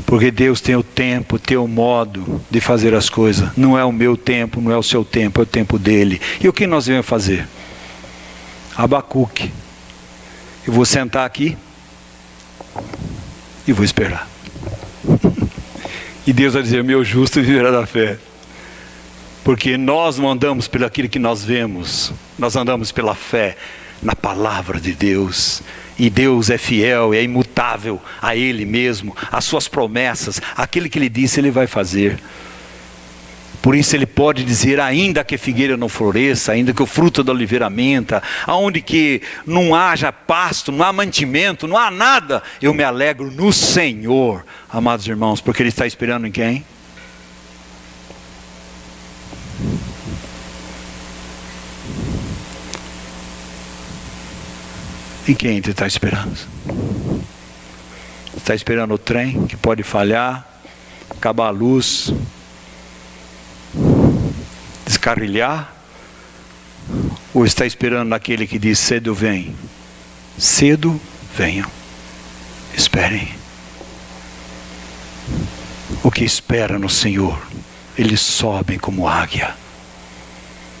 [SPEAKER 2] Porque Deus tem o tempo, tem o modo de fazer as coisas. Não é o meu tempo, não é o seu tempo, é o tempo dele. E o que nós devemos fazer? Abacuque. Eu vou sentar aqui e vou esperar. E Deus vai dizer, meu justo viverá da fé. Porque nós não andamos pelo aquilo que nós vemos. Nós andamos pela fé na palavra de Deus. E Deus é fiel, é imutável a Ele mesmo, as suas promessas. Aquilo que Ele disse, Ele vai fazer. Por isso Ele pode dizer, ainda que a figueira não floresça, ainda que o fruto da oliveira minta, aonde que não haja pasto, não há mantimento, não há nada, eu me alegro no Senhor, amados irmãos, porque Ele está esperando em quem? Em quem Ele está esperando? Está esperando o trem que pode falhar, acabar a luz, descarrilhar? Ou está esperando naquele que diz, cedo vem? Cedo venham, esperem. O que espera no Senhor, eles sobem como águia.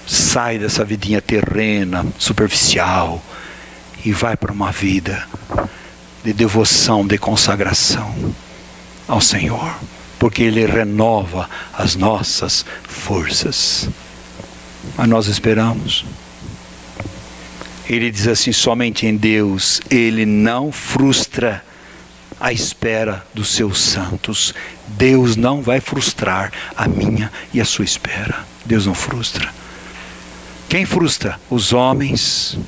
[SPEAKER 2] Sai dessa vidinha terrena, superficial, e vai para uma vida de devoção, de consagração ao Senhor. Porque Ele renova as nossas forças. Mas nós esperamos. Ele diz assim, somente em Deus, Ele não frustra a espera dos seus santos. Deus não vai frustrar a minha e a sua espera. Deus não frustra. Quem frustra? Os homens,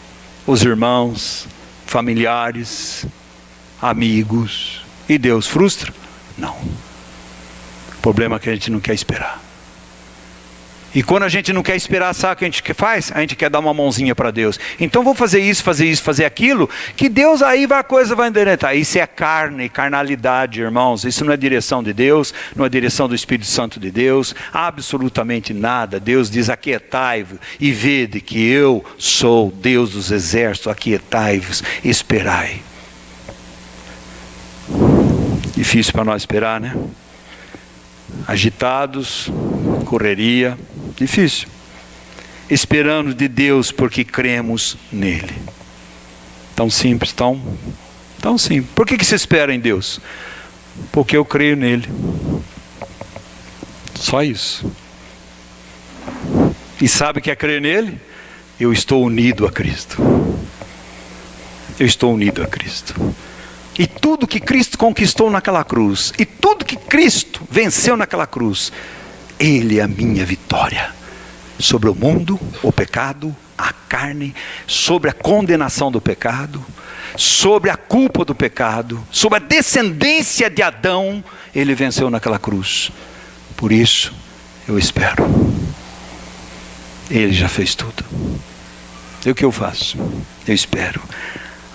[SPEAKER 2] os irmãos, familiares, amigos. E Deus frustra? Não. O problema é que a gente não quer esperar. E quando a gente não quer esperar, sabe o que a gente faz? A gente quer dar uma mãozinha para Deus. Então vou fazer isso, fazer aquilo, que Deus aí a coisa vai endireitar. Isso é carne, carnalidade, irmãos. Isso não é direção de Deus, não é direção do Espírito Santo de Deus, absolutamente nada. Deus diz, aquietai-vos e vede que eu sou Deus dos exércitos, aquietai-vos, esperai. Difícil para nós esperar, né? Agitados, correria, difícil. Esperando de Deus porque cremos nele. Tão simples, tão simples. Por que se espera em Deus? Porque eu creio nele. Só isso. E sabe o que é crer nele? Eu estou unido a Cristo. Eu estou unido a Cristo. E tudo que Cristo conquistou naquela cruz, e tudo que Cristo venceu naquela cruz, Ele é a minha vitória sobre o mundo, o pecado, a carne, sobre a condenação do pecado, sobre a culpa do pecado, sobre a descendência de Adão. Ele venceu naquela cruz. Por isso eu espero. Ele já fez tudo. E o que eu faço? Eu espero.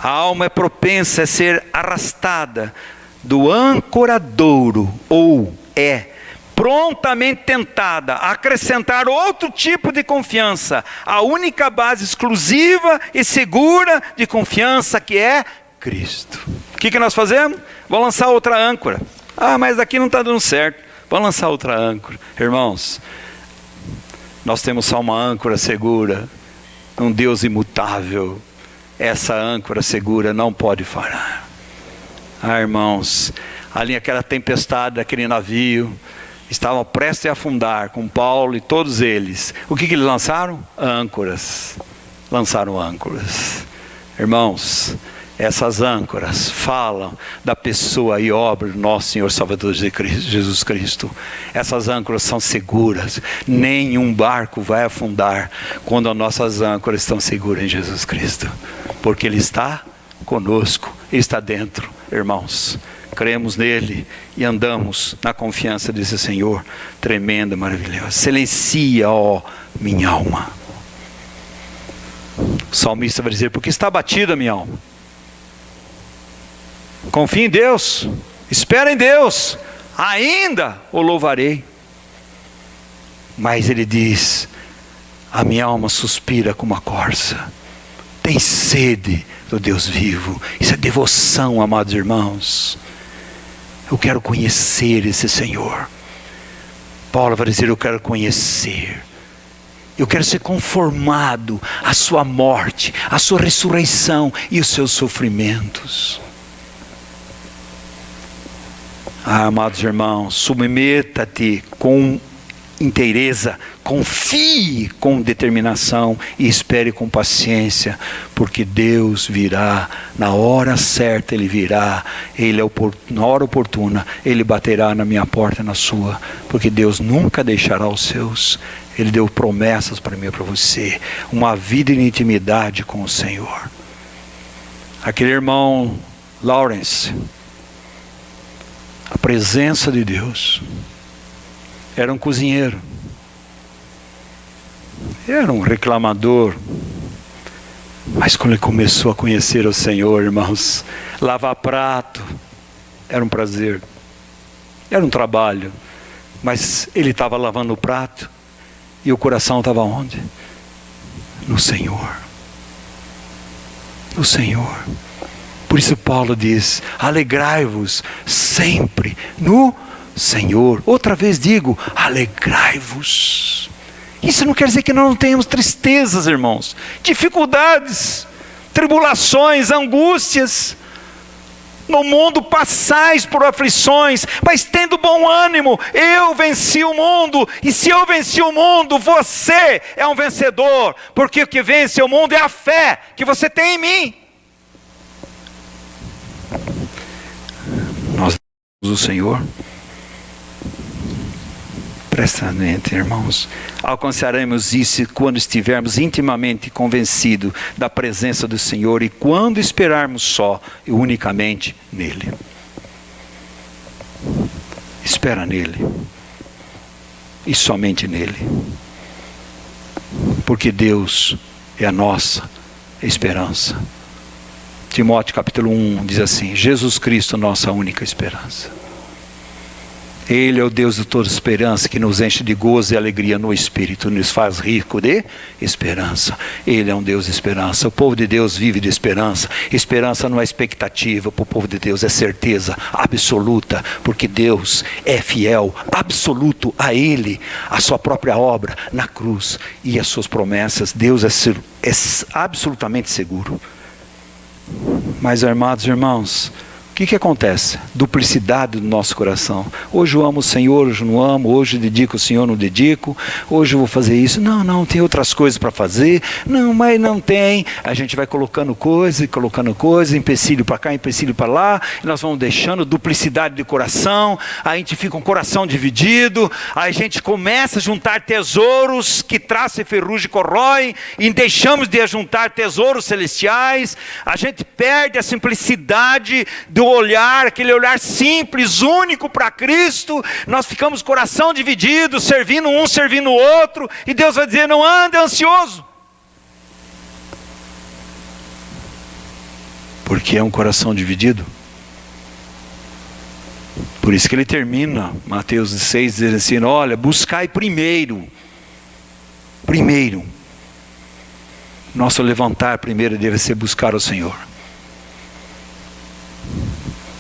[SPEAKER 2] A alma é propensa a ser arrastada do ancoradouro, ou é prontamente tentada a acrescentar outro tipo de confiança, a única base exclusiva e segura de confiança, que é Cristo. O que nós fazemos? Vamos lançar outra âncora. Mas aqui não está dando certo. Vamos lançar outra âncora. Irmãos, nós temos só uma âncora segura, um Deus imutável. Essa âncora segura não pode falhar. Irmãos, ali aquela tempestade daquele navio, estavam prestes a afundar com Paulo e todos eles. O que eles lançaram? Âncoras. Lançaram âncoras. Irmãos, essas âncoras falam da pessoa e obra do nosso Senhor Salvador Jesus Cristo. Essas âncoras são seguras. Nenhum barco vai afundar quando as nossas âncoras estão seguras em Jesus Cristo. Porque Ele está conosco, Ele está dentro, irmãos. Cremos nele e andamos na confiança desse Senhor tremendo, maravilhoso. Silencia, ó minha alma. O salmista vai dizer: porque está abatida a minha alma. Confia em Deus, espera em Deus, ainda o louvarei. Mas ele diz: a minha alma suspira como a corça, tem sede do Deus vivo. Isso é devoção, amados irmãos. Eu quero conhecer esse Senhor. Paulo vai dizer: eu quero conhecer. Eu quero ser conformado à sua morte, à sua ressurreição e os seus sofrimentos. Amados irmãos, submeta-te com inteireza, confie com determinação e espere com paciência, porque Deus virá, na hora certa Ele virá, na hora oportuna, Ele baterá na minha porta e na sua, porque Deus nunca deixará os seus. Ele deu promessas para mim e para você, uma vida em intimidade com o Senhor. Aquele irmão Lawrence, a presença de Deus. Era um cozinheiro, era um reclamador, mas quando ele começou a conhecer o Senhor, irmãos, lavar prato era um prazer, era um trabalho, mas ele estava lavando o prato e o coração estava onde? No Senhor. No Senhor. Por isso Paulo diz: alegrai-vos sempre no Senhor. Outra vez digo: alegrai-vos. Isso não quer dizer que nós não tenhamos tristezas, irmãos, dificuldades, tribulações, angústias. No mundo passais por aflições, mas tendo bom ânimo, eu venci o mundo. E se eu venci o mundo, você é um vencedor, porque o que vence o mundo é a fé que você tem em mim. Nós amamos o Senhor. Presta atenção, irmãos. Alcançaremos isso quando estivermos intimamente convencidos da presença do Senhor e quando esperarmos só e unicamente nele. Espera nele e somente nele, porque Deus é a nossa esperança. Timóteo capítulo 1 diz assim: Jesus Cristo, nossa única esperança. Ele é o Deus de toda esperança, que nos enche de gozo e alegria no Espírito, nos faz rico de esperança. Ele é um Deus de esperança. O povo de Deus vive de esperança. Esperança não é expectativa, para o povo de Deus é certeza absoluta, porque Deus é fiel, absoluto a Ele, a sua própria obra na cruz e as suas promessas. Deus é absolutamente seguro. Mas, amados irmãos, o que acontece? Duplicidade do nosso coração. Hoje eu amo o Senhor, hoje eu não amo. Hoje eu dedico o Senhor, não dedico. Hoje eu vou fazer isso. Não, tem outras coisas para fazer. Não, mas não tem. A gente vai colocando coisa, empecilho para cá, empecilho para lá. E nós vamos deixando duplicidade de coração. A gente fica com o coração dividido. A gente começa a juntar tesouros que traça e ferrugem corroem. E deixamos de juntar tesouros celestiais. A gente perde a simplicidade do olhar, aquele olhar simples, único para Cristo. Nós ficamos coração dividido, servindo um, servindo o outro, e Deus vai dizer: não ande ansioso, porque é um coração dividido. Por isso que ele termina Mateus 6 dizendo assim: olha, buscai primeiro, nosso levantar primeiro deve ser buscar o Senhor.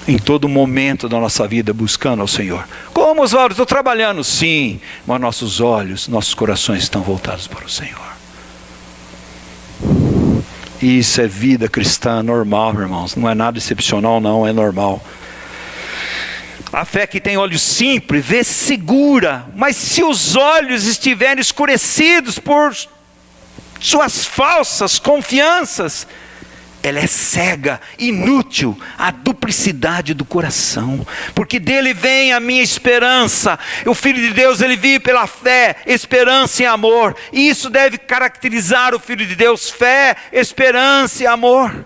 [SPEAKER 2] Em todo momento da nossa vida, buscando ao Senhor. Como os olhos? Estou trabalhando, sim, mas nossos olhos, nossos corações estão voltados para o Senhor. Isso é vida cristã normal, irmãos. Não é nada excepcional, não, é normal. A fé que tem olhos simples, vê segura, mas se os olhos estiverem escurecidos por suas falsas confianças, ela é cega, inútil, a duplicidade do coração, porque dele vem a minha esperança. O Filho de Deus, ele vive pela fé, esperança e amor, e isso deve caracterizar o Filho de Deus: fé, esperança e amor.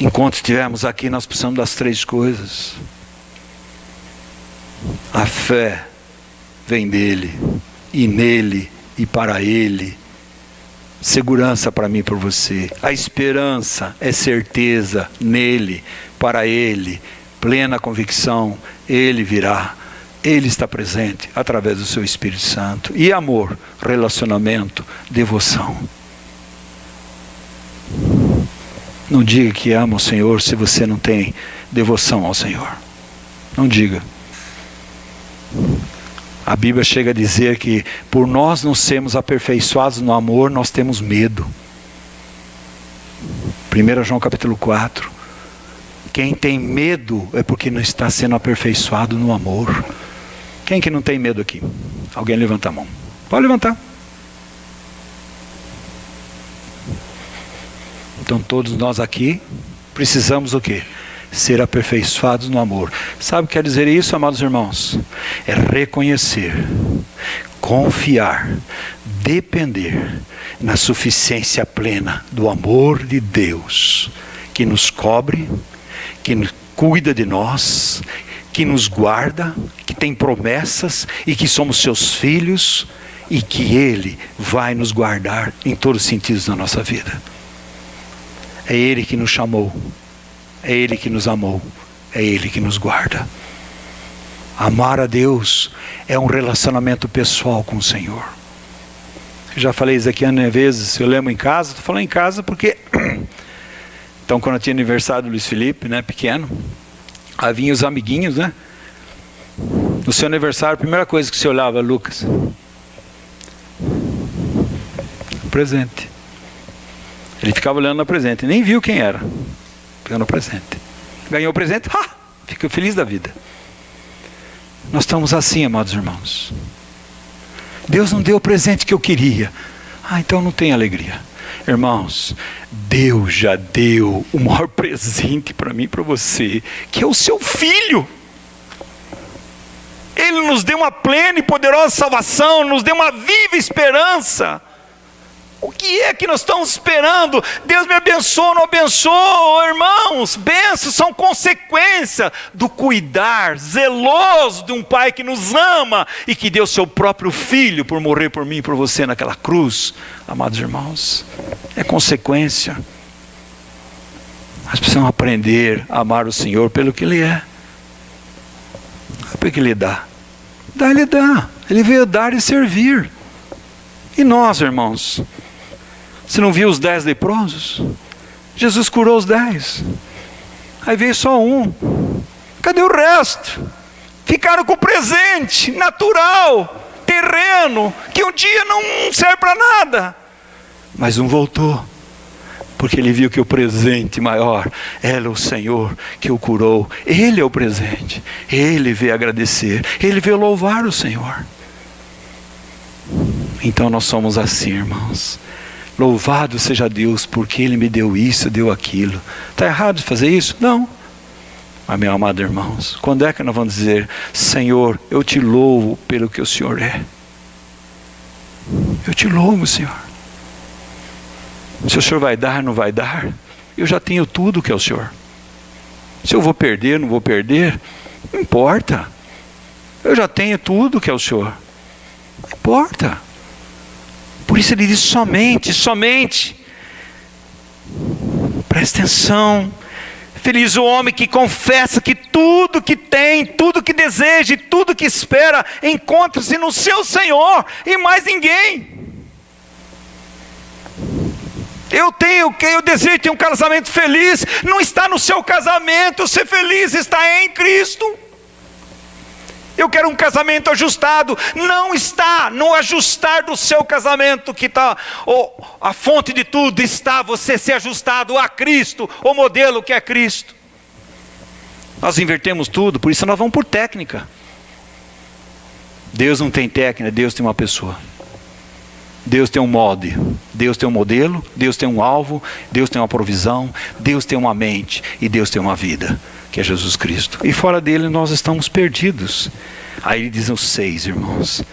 [SPEAKER 2] Enquanto estivermos aqui, nós precisamos das três coisas. A fé vem dele, e nele, e para ele. Segurança para mim e para você. A esperança é certeza nele, para ele, plena convicção. Ele virá, ele está presente através do seu Espírito Santo. E amor, relacionamento, devoção. Não diga que ama o Senhor se você não tem devoção ao Senhor. Não diga. A Bíblia chega a dizer que por nós não sermos aperfeiçoados no amor, nós temos medo. 1 João capítulo 4. Quem tem medo é porque não está sendo aperfeiçoado no amor. Quem que não tem medo aqui? Alguém levanta a mão. Pode levantar. Então todos nós aqui precisamos o quê? Ser aperfeiçoados no amor. Sabe o que quer dizer isso, amados irmãos? É reconhecer, confiar, depender na suficiência plena do amor de Deus, que nos cobre, que cuida de nós, que nos guarda, que tem promessas e que somos seus filhos, e que Ele vai nos guardar em todos os sentidos da nossa vida. É Ele que nos chamou, é Ele que nos amou, é Ele que nos guarda. Amar a Deus é um relacionamento pessoal com o Senhor. Eu já falei isso aqui N vezes, eu lembro em casa, estou falando em casa porque... Então quando eu tinha aniversário do Luiz Felipe, né, pequeno, aí vinham os amiguinhos, né? No seu aniversário, a primeira coisa que você olhava, Lucas, presente. Ele ficava olhando no presente, nem viu quem era. Pegando o presente. Ganhou o presente, fica feliz da vida. Nós estamos assim, amados irmãos. Deus não deu o presente que eu queria. Então não tem alegria. Irmãos, Deus já deu o maior presente para mim e para você, que é o seu Filho. Ele nos deu uma plena e poderosa salvação, nos deu uma viva esperança. O que é que nós estamos esperando? Deus me abençoou, não abençoou, irmãos? Bênçãos são consequência do cuidar zeloso de um Pai que nos ama e que deu seu próprio Filho por morrer por mim e por você naquela cruz. Amados irmãos, é consequência. Nós precisamos aprender a amar o Senhor pelo que Ele é. Por que Ele dá? Ele dá. Ele veio dar e servir. E nós, irmãos? Você não viu os 10 leprosos? Jesus curou os 10. Aí veio só um. Cadê o resto? Ficaram com o presente natural, terreno, que um dia não serve para nada. Mas um voltou, porque ele viu que o presente maior era o Senhor que o curou. Ele é o presente. Ele veio agradecer. Ele veio louvar o Senhor. Então nós somos assim, irmãos. Louvado seja Deus, porque Ele me deu isso, deu aquilo. Está errado de fazer isso? Não. Mas, meus amados irmãos, quando é que nós vamos dizer: Senhor, eu te louvo pelo que o Senhor é? Eu te louvo, Senhor. Se o Senhor vai dar, não vai dar, eu já tenho tudo que é o Senhor. Se eu vou perder, não vou perder, não importa. Eu já tenho tudo que é o Senhor. Não importa. Por isso ele diz somente, somente. Presta atenção. Feliz o homem que confessa que tudo que tem, tudo que deseja e tudo que espera encontra-se no seu Senhor e mais ninguém. Eu desejo ter um casamento feliz. Não está no seu casamento ser feliz, está em Cristo. Eu quero um casamento ajustado. Não está no ajustar do seu casamento que está a fonte de tudo. Está você ser ajustado a Cristo, o modelo que é Cristo. Nós invertemos tudo, por isso nós vamos por técnica. Deus não tem técnica, Deus tem uma pessoa. Deus tem um molde, Deus tem um modelo, Deus tem um alvo, Deus tem uma provisão, Deus tem uma mente e Deus tem uma vida, que é Jesus Cristo. E fora dele nós estamos perdidos. Aí ele diz os 6, irmãos.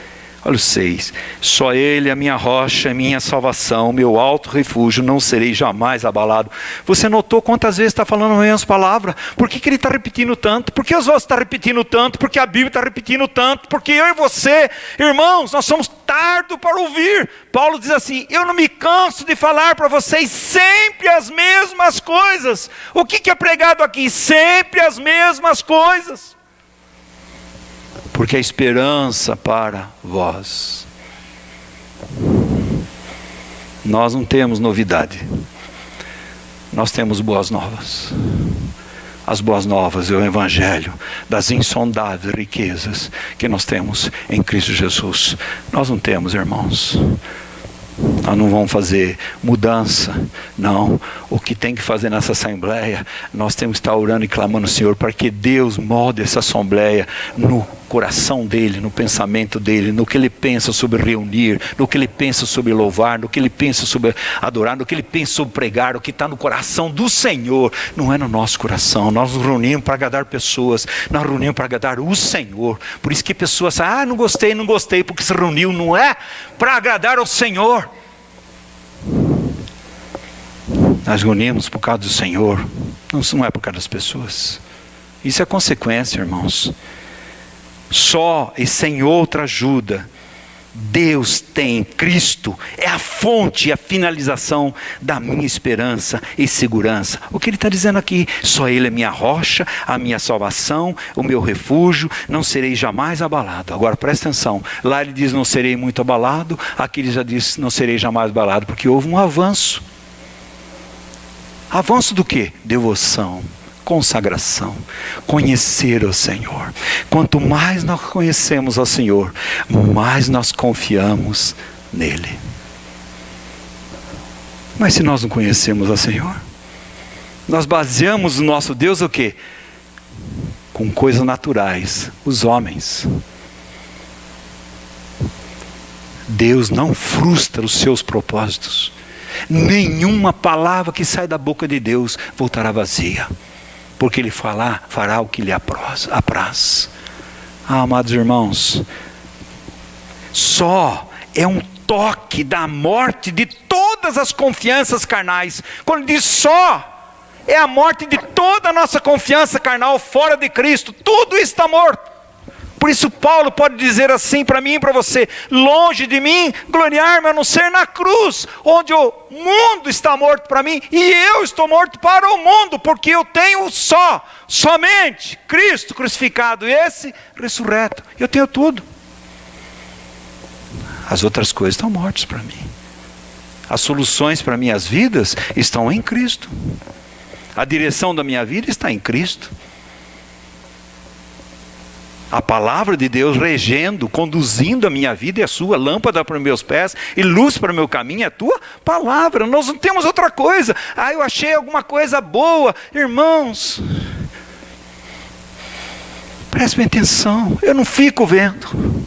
[SPEAKER 2] Olha os 6. Só Ele é a minha rocha, a minha salvação, meu alto refúgio, não serei jamais abalado. Você notou quantas vezes está falando a mesma palavra? Por que ele está repetindo tanto? Por que os outros estão repetindo tanto? Por que a Bíblia está repetindo tanto? Porque eu e você, irmãos, nós somos tardos para ouvir. Paulo diz assim: eu não me canso de falar para vocês sempre as mesmas coisas. O que é pregado aqui? Sempre as mesmas coisas. Porque a esperança para vós. Nós não temos novidade. Nós temos boas novas. As boas novas é o Evangelho das insondáveis riquezas que nós temos em Cristo Jesus. Nós não temos, irmãos. Nós não vamos fazer mudança, não. O que tem que fazer nessa assembleia, nós temos que estar orando e clamando ao Senhor para que Deus molde essa assembleia no coração dele, no pensamento dele, no que ele pensa sobre reunir, no que ele pensa sobre louvar, no que ele pensa sobre adorar, no que ele pensa sobre pregar, o que está no coração do Senhor, não é no nosso coração. Nós nos reunimos para agradar pessoas, nós nos reunimos para agradar o Senhor. Por isso que pessoas falam: não gostei, porque se reuniu. Não é para agradar ao Senhor. Nós reunimos por causa do Senhor, não é por causa das pessoas. Isso é consequência, irmãos. Só e sem outra ajuda, Deus tem, Cristo é a fonte e a finalização da minha esperança e segurança. O que ele está dizendo aqui? Só Ele é minha rocha, a minha salvação, o meu refúgio, não serei jamais abalado. Agora presta atenção, lá ele diz não serei muito abalado, aqui ele já diz não serei jamais abalado, porque houve um avanço. Avanço do quê? Devoção, consagração, conhecer o Senhor. Quanto mais nós conhecemos o Senhor, mais nós confiamos nele. Mas se nós não conhecemos o Senhor, nós baseamos o nosso Deus o quê? Com coisas naturais, os homens. Deus não frustra os seus propósitos. Nenhuma palavra que sai da boca de Deus voltará vazia, porque Ele fará o que lhe apraz. Amados irmãos, só é um toque da morte de todas as confianças carnais. Quando diz só, é a morte de toda a nossa confiança carnal fora de Cristo. Tudo está morto. Por isso Paulo pode dizer assim para mim e para você: longe de mim gloriar-me a não ser na cruz, onde o mundo está morto para mim e eu estou morto para o mundo, porque eu tenho somente Cristo crucificado e esse ressurreto. Eu tenho tudo. As outras coisas estão mortas para mim. As soluções para minhas vidas estão em Cristo. A direção da minha vida está em Cristo. A palavra de Deus regendo, conduzindo a minha vida e a sua, lâmpada para os meus pés e luz para o meu caminho, é a tua palavra. Nós não temos outra coisa. Eu achei alguma coisa boa. Irmãos, prestem atenção, eu não fico vendo.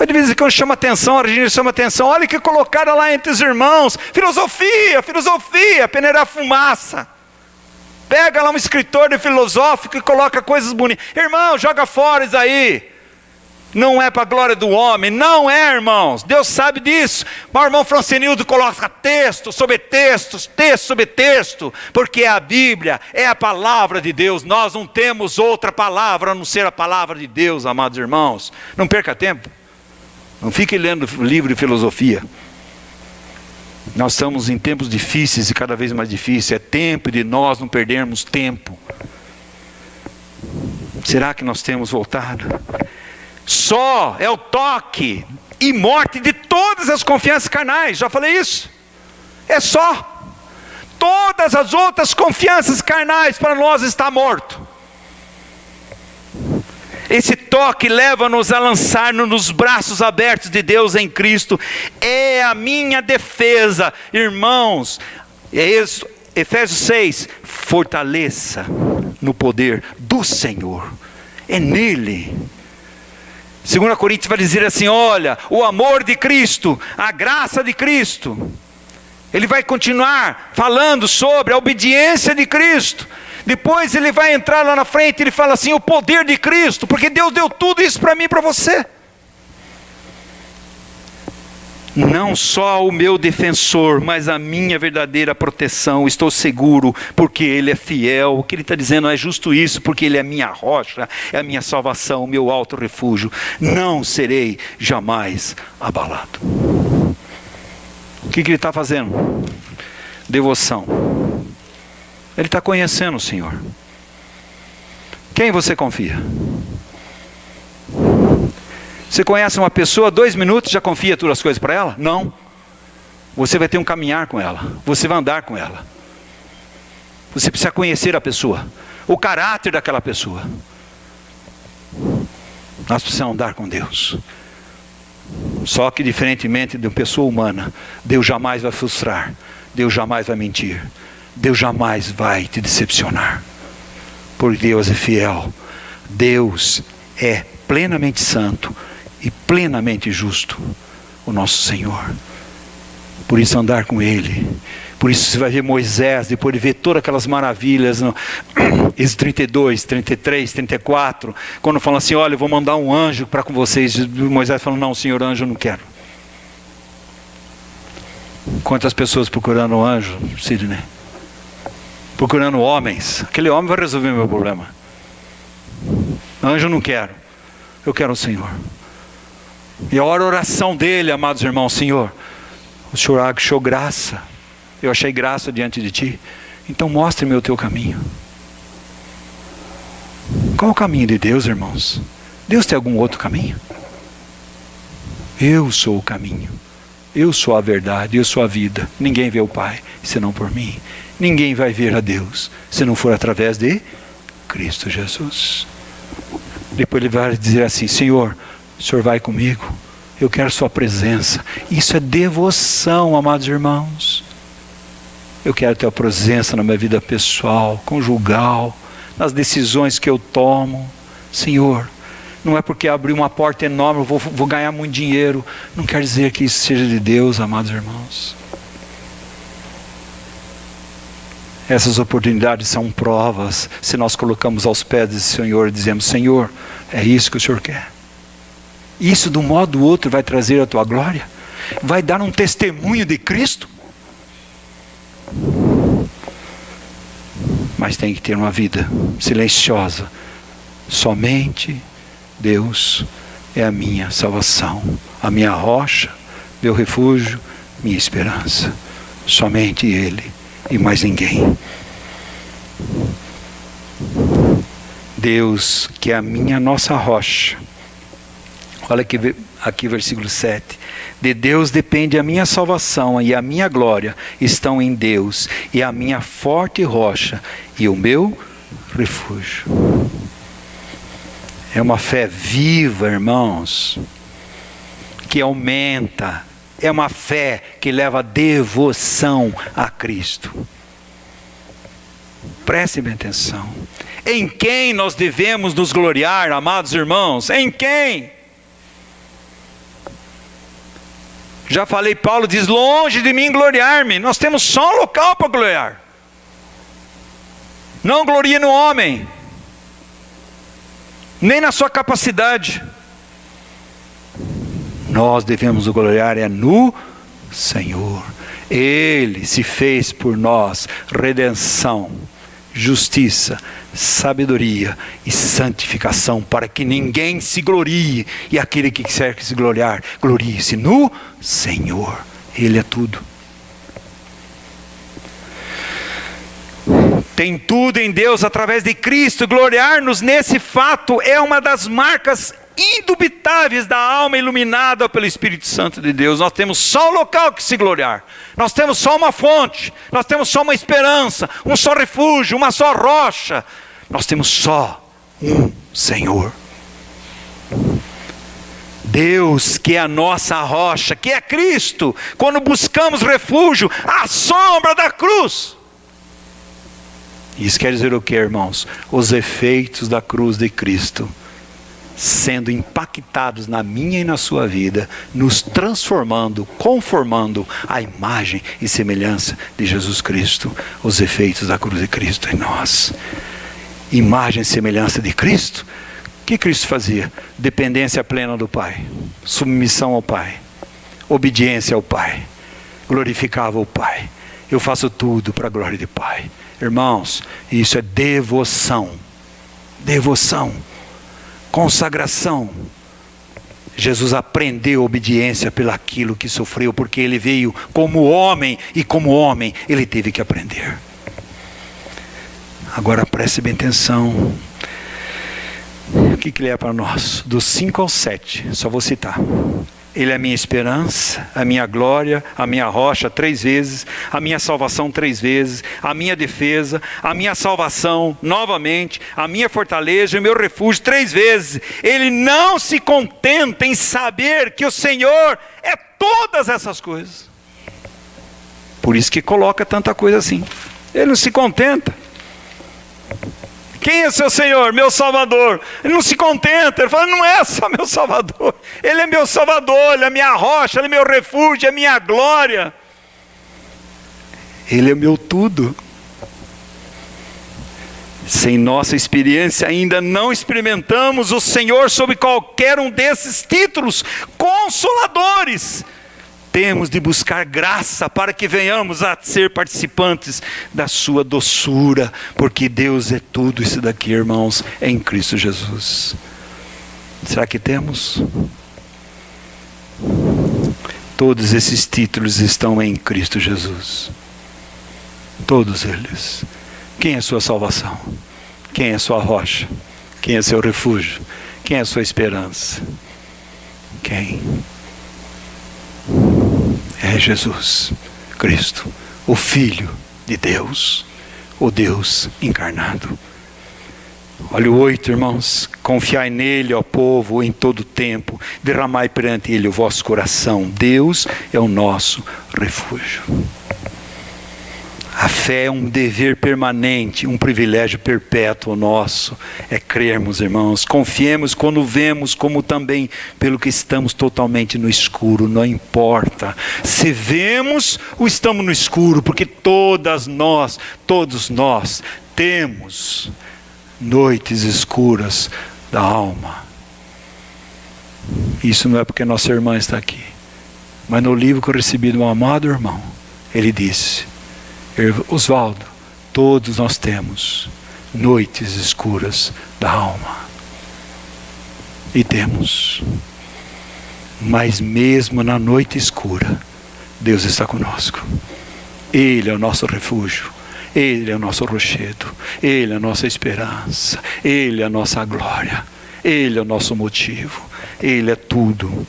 [SPEAKER 2] De vez em quando chama atenção, a Regina chama atenção. Olha o que colocaram lá entre os irmãos: filosofia, peneirar fumaça. Pega lá um escritor de filosófico e coloca coisas bonitas. Irmão, joga fora isso aí. Não é para a glória do homem. Não é, irmãos. Deus sabe disso. Mas o irmão Francenildo coloca texto sobre textos, texto sobre texto, porque a Bíblia é a palavra de Deus. Nós não temos outra palavra a não ser a palavra de Deus, amados irmãos. Não perca tempo. Não fique lendo livro de filosofia. Nós estamos em tempos difíceis e cada vez mais difíceis. É tempo de nós não perdermos tempo. Será que nós temos voltado? Só é o toque e morte de todas as confianças carnais. Já falei isso. É só. Todas as outras confianças carnais para nós está morto. Esse toque leva-nos a lançar-nos nos braços abertos de Deus em Cristo. É a minha defesa. Irmãos, Efésios 6, fortaleça no poder do Senhor. É nele. 2 Coríntios vai dizer assim: olha, o amor de Cristo, a graça de Cristo. Ele vai continuar falando sobre a obediência de Cristo. Depois ele vai entrar lá na frente e ele fala assim: o poder de Cristo, porque Deus deu tudo isso para mim e para você. Não só o meu defensor, mas a minha verdadeira proteção. Estou seguro, porque Ele é fiel. O que Ele está dizendo é justo isso, porque Ele é a minha rocha, é a minha salvação, o meu alto refúgio. Não serei jamais abalado. O que Ele está fazendo? Devoção. Ele está conhecendo o Senhor. Quem você confia? Você conhece uma pessoa, 2 minutos, já confia todas as coisas para ela? Não. Você vai ter um caminhar com ela. Você vai andar com ela. Você precisa conhecer a pessoa. O caráter daquela pessoa. Nós precisamos andar com Deus. Só que diferentemente de uma pessoa humana, Deus jamais vai frustrar. Deus jamais vai mentir. Deus jamais vai te decepcionar. Porque Deus é fiel. Deus é plenamente santo e plenamente justo, o nosso Senhor. Por isso andar com Ele. Por isso você vai ver Moisés, depois de ver todas aquelas maravilhas, no Êxodo 32, 33, 34, quando fala assim: olha, eu vou mandar um anjo para com vocês. Moisés falou: não, Senhor, anjo eu não quero. Quantas pessoas procurando um anjo, Sidney? Procurando homens. Aquele homem vai resolver o meu problema. Anjo eu não quero. Eu quero o Senhor. E a oração dele, amados irmãos: Senhor, o Senhor achou graça. Eu achei graça diante de Ti. Então mostre-me o Teu caminho. Qual é o caminho de Deus, irmãos? Deus tem algum outro caminho? Eu sou o caminho. Eu sou a verdade, eu sou a vida. Ninguém vê o Pai senão por mim. Ninguém vai ver a Deus se não for através de Cristo Jesus. Depois ele vai dizer assim: Senhor, o Senhor vai comigo. Eu quero Sua presença. Isso é devoção, amados irmãos. Eu quero ter a presença na minha vida pessoal, conjugal, nas decisões que eu tomo. Senhor, não é porque abrir uma porta enorme eu vou ganhar muito dinheiro. Não quer dizer que isso seja de Deus, amados irmãos. Essas oportunidades são provas. Se nós colocamos aos pés desse Senhor e dizemos: Senhor, é isso que o Senhor quer. Isso de um modo ou outro vai trazer a Tua glória. Vai dar um testemunho de Cristo. Mas tem que ter uma vida silenciosa. Somente Deus é a minha salvação, a minha rocha, meu refúgio, minha esperança. Somente Ele e mais ninguém. Deus, que é a nossa rocha. Olha aqui versículo 7. De Deus depende a minha salvação e a minha glória estão em Deus, e a minha forte rocha e o meu refúgio. É uma fé viva, irmãos, que aumenta. É uma fé que leva devoção a Cristo. Preste bem atenção. Em quem nós devemos nos gloriar, amados irmãos? Em quem? Já falei, Paulo diz, longe de mim gloriar-me. Nós temos só um local para gloriar. Não glorie no homem, nem na sua capacidade. Nós devemos gloriar no Senhor. Ele se fez por nós redenção, justiça, sabedoria e santificação, para que ninguém se glorie, e aquele que quiser se gloriar, glorie-se no Senhor. Ele é tudo. Tem tudo em Deus através de Cristo. Gloriar-nos nesse fato é uma das marcas indubitáveis da alma iluminada pelo Espírito Santo de Deus. Nós temos só um local que se gloriar. Nós temos só uma fonte. Nós temos só uma esperança, um só refúgio, uma só rocha. Nós temos só um Senhor. Deus, que é a nossa rocha, que é Cristo. Quando buscamos refúgio à sombra da cruz. Isso quer dizer o que, irmãos? Os efeitos da cruz de Cristo sendo impactados na minha e na sua vida, nos transformando, conformando a imagem e semelhança de Jesus Cristo. Os efeitos da cruz de Cristo em nós. Imagem e semelhança de Cristo. O que Cristo fazia? Dependência plena do Pai, submissão ao Pai, obediência ao Pai, glorificava o Pai. Eu faço tudo para a glória do Pai. Irmãos, isso é devoção. Devoção. Consagração. Jesus aprendeu obediência pelaquilo que sofreu, porque ele veio como homem, e como homem ele teve que aprender. Agora preste bem atenção. O que ele é para nós? Do 5 ao 7, só vou citar. Ele é a minha esperança, a minha glória, a minha rocha 3 vezes, a minha salvação 3 vezes, a minha defesa, a minha salvação novamente, a minha fortaleza e o meu refúgio 3 vezes. Ele não se contenta em saber que o Senhor é todas essas coisas. Por isso que coloca tanta coisa assim. Ele não se contenta. Quem é seu Senhor? Meu Salvador. Ele não se contenta, ele fala, não é só meu Salvador. Ele é meu Salvador, Ele é minha rocha, Ele é meu refúgio, é minha glória. Ele é meu tudo. Sem nossa experiência ainda não experimentamos o Senhor sob qualquer um desses títulos consoladores. Temos de buscar graça para que venhamos a ser participantes da sua doçura, porque Deus é tudo isso daqui, irmãos, em Cristo Jesus. Será que temos? Todos esses títulos estão em Cristo Jesus. Todos eles. Quem é sua salvação? Quem é sua rocha? Quem é seu refúgio? Quem é sua esperança? Quem? É Jesus Cristo, o Filho de Deus, o Deus encarnado. Olha o 8, irmãos. Confiai nele, ó povo, em todo tempo, derramai perante ele o vosso coração. Deus é o nosso refúgio. A fé é um dever permanente, um privilégio perpétuo nosso. É crermos, irmãos. Confiemos quando vemos, como também pelo que estamos totalmente no escuro. Não importa se vemos ou estamos no escuro, porque todos nós temos noites escuras da alma. Isso não é porque nossa irmã está aqui, mas no livro que eu recebi do meu amado irmão, ele disse: Oswaldo, todos nós temos noites escuras da alma. E temos. Mas mesmo na noite escura, Deus está conosco. Ele é o nosso refúgio. Ele é o nosso rochedo. Ele é a nossa esperança. Ele é a nossa glória. Ele é o nosso motivo. Ele é tudo.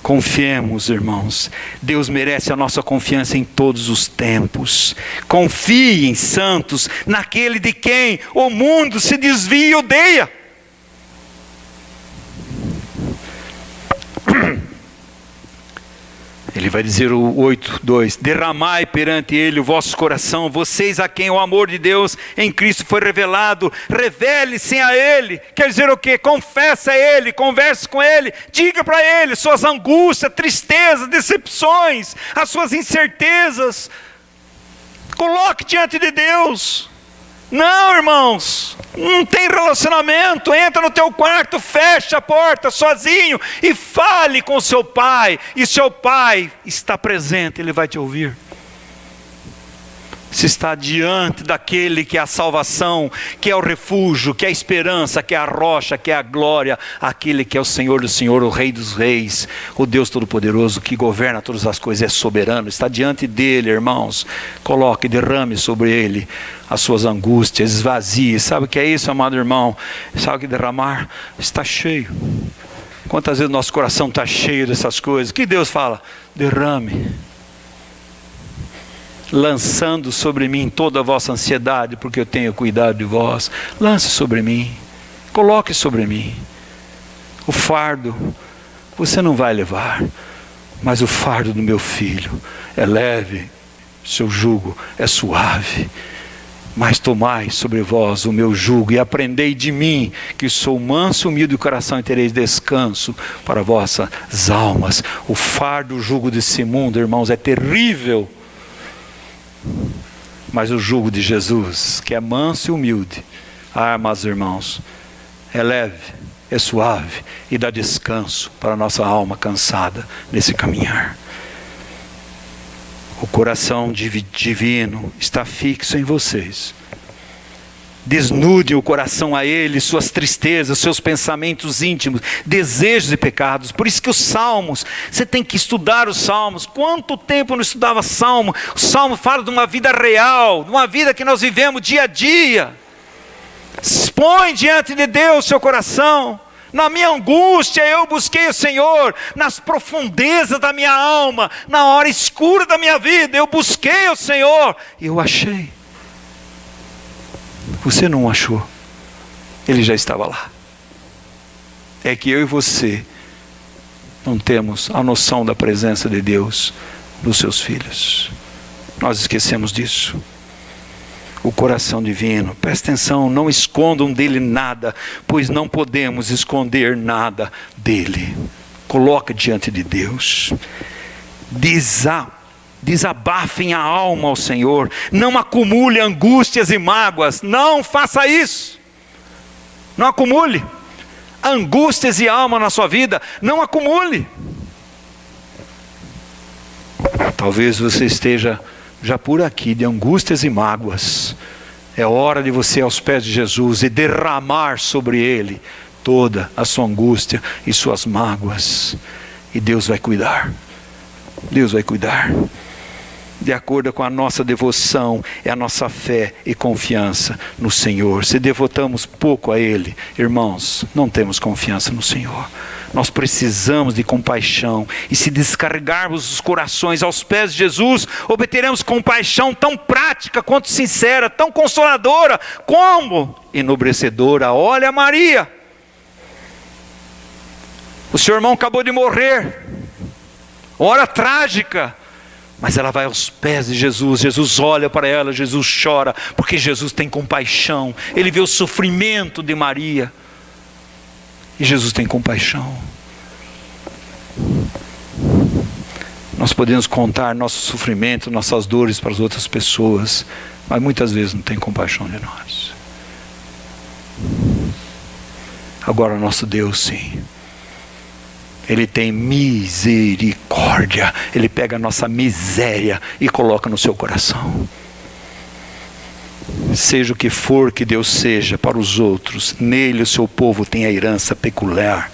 [SPEAKER 2] Confiemos, irmãos. Deus merece a nossa confiança em todos os tempos. Confiem, santos, naquele de quem o mundo se desvia e odeia. Ele vai dizer o 8:2: derramai perante ele o vosso coração, vocês a quem o amor de Deus em Cristo foi revelado, revele-se a ele. Quer dizer o quê? Confessa a ele, converse com ele, diga para ele suas angústias, tristezas, decepções, as suas incertezas. Coloque diante de Deus. Não, irmãos, não tem relacionamento. Entra no teu quarto, fecha a porta sozinho e fale com seu pai. E seu pai está presente, ele vai te ouvir. Se está diante daquele que é a salvação, que é o refúgio, que é a esperança, que é a rocha, que é a glória, aquele que é o Senhor do Senhor, o Rei dos Reis, o Deus Todo-Poderoso, que governa todas as coisas, é soberano, está diante dele, irmãos. Coloque, derrame sobre ele as suas angústias, esvazie. Sabe o que é isso, amado irmão? Sabe o que derramar? Está cheio. Quantas vezes nosso coração está cheio dessas coisas? O que Deus fala? Derrame. Lançando sobre mim toda a vossa ansiedade, porque eu tenho cuidado de vós. Lance sobre mim, coloque sobre mim. O fardo você não vai levar, mas o fardo do meu filho é leve, seu jugo é suave. Mas tomai sobre vós o meu jugo e aprendei de mim, que sou manso e humilde de coração, e tereis descanso para vossas almas. O fardo, o jugo desse mundo, irmãos, é terrível. Mas o jugo de Jesus, que é manso e humilde, mas irmãos, é leve, é suave e dá descanso para a nossa alma cansada nesse caminhar. O coração divino está fixo em vocês. Desnude o coração a ele, suas tristezas, seus pensamentos íntimos, desejos e pecados. Por isso que os salmos, você tem que estudar os salmos. Quanto tempo eu não estudava salmo? O salmo fala de uma vida real, de uma vida que nós vivemos dia a dia. Expõe diante de Deus seu coração. Na minha angústia eu busquei o Senhor, nas profundezas da minha alma, na hora escura da minha vida, eu busquei o Senhor e eu achei. Você não achou, ele já estava lá. É que eu e você não temos a noção da presença de Deus nos seus filhos. Nós esquecemos disso. O coração divino, presta atenção, não escondam dele nada, pois não podemos esconder nada dele. Coloca diante de Deus. Desabafem a alma ao Senhor, não acumule angústias e mágoas, não faça isso, não acumule angústias e alma na sua vida, não acumule. Talvez você esteja já por aqui de angústias e mágoas. É hora de você ir aos pés de Jesus e derramar sobre ele toda a sua angústia e suas mágoas, e Deus vai cuidar. Deus vai cuidar. De acordo com a nossa devoção, é a nossa fé e confiança no Senhor. Se devotamos pouco a Ele, irmãos, não temos confiança no Senhor. Nós precisamos de compaixão, e se descarregarmos os corações aos pés de Jesus, obteremos compaixão tão prática quanto sincera, tão consoladora como enobrecedora. Olha Maria, o seu irmão acabou de morrer, hora trágica, mas ela vai aos pés de Jesus. Jesus olha para ela, Jesus chora, porque Jesus tem compaixão. Ele vê o sofrimento de Maria, e Jesus tem compaixão. Nós podemos contar nosso sofrimento, nossas dores para as outras pessoas, mas muitas vezes não tem compaixão de nós. Agora nosso Deus sim, Ele tem misericórdia. Ele pega a nossa miséria e coloca no seu coração. Seja o que for que Deus seja para os outros, nele o seu povo tem a herança peculiar.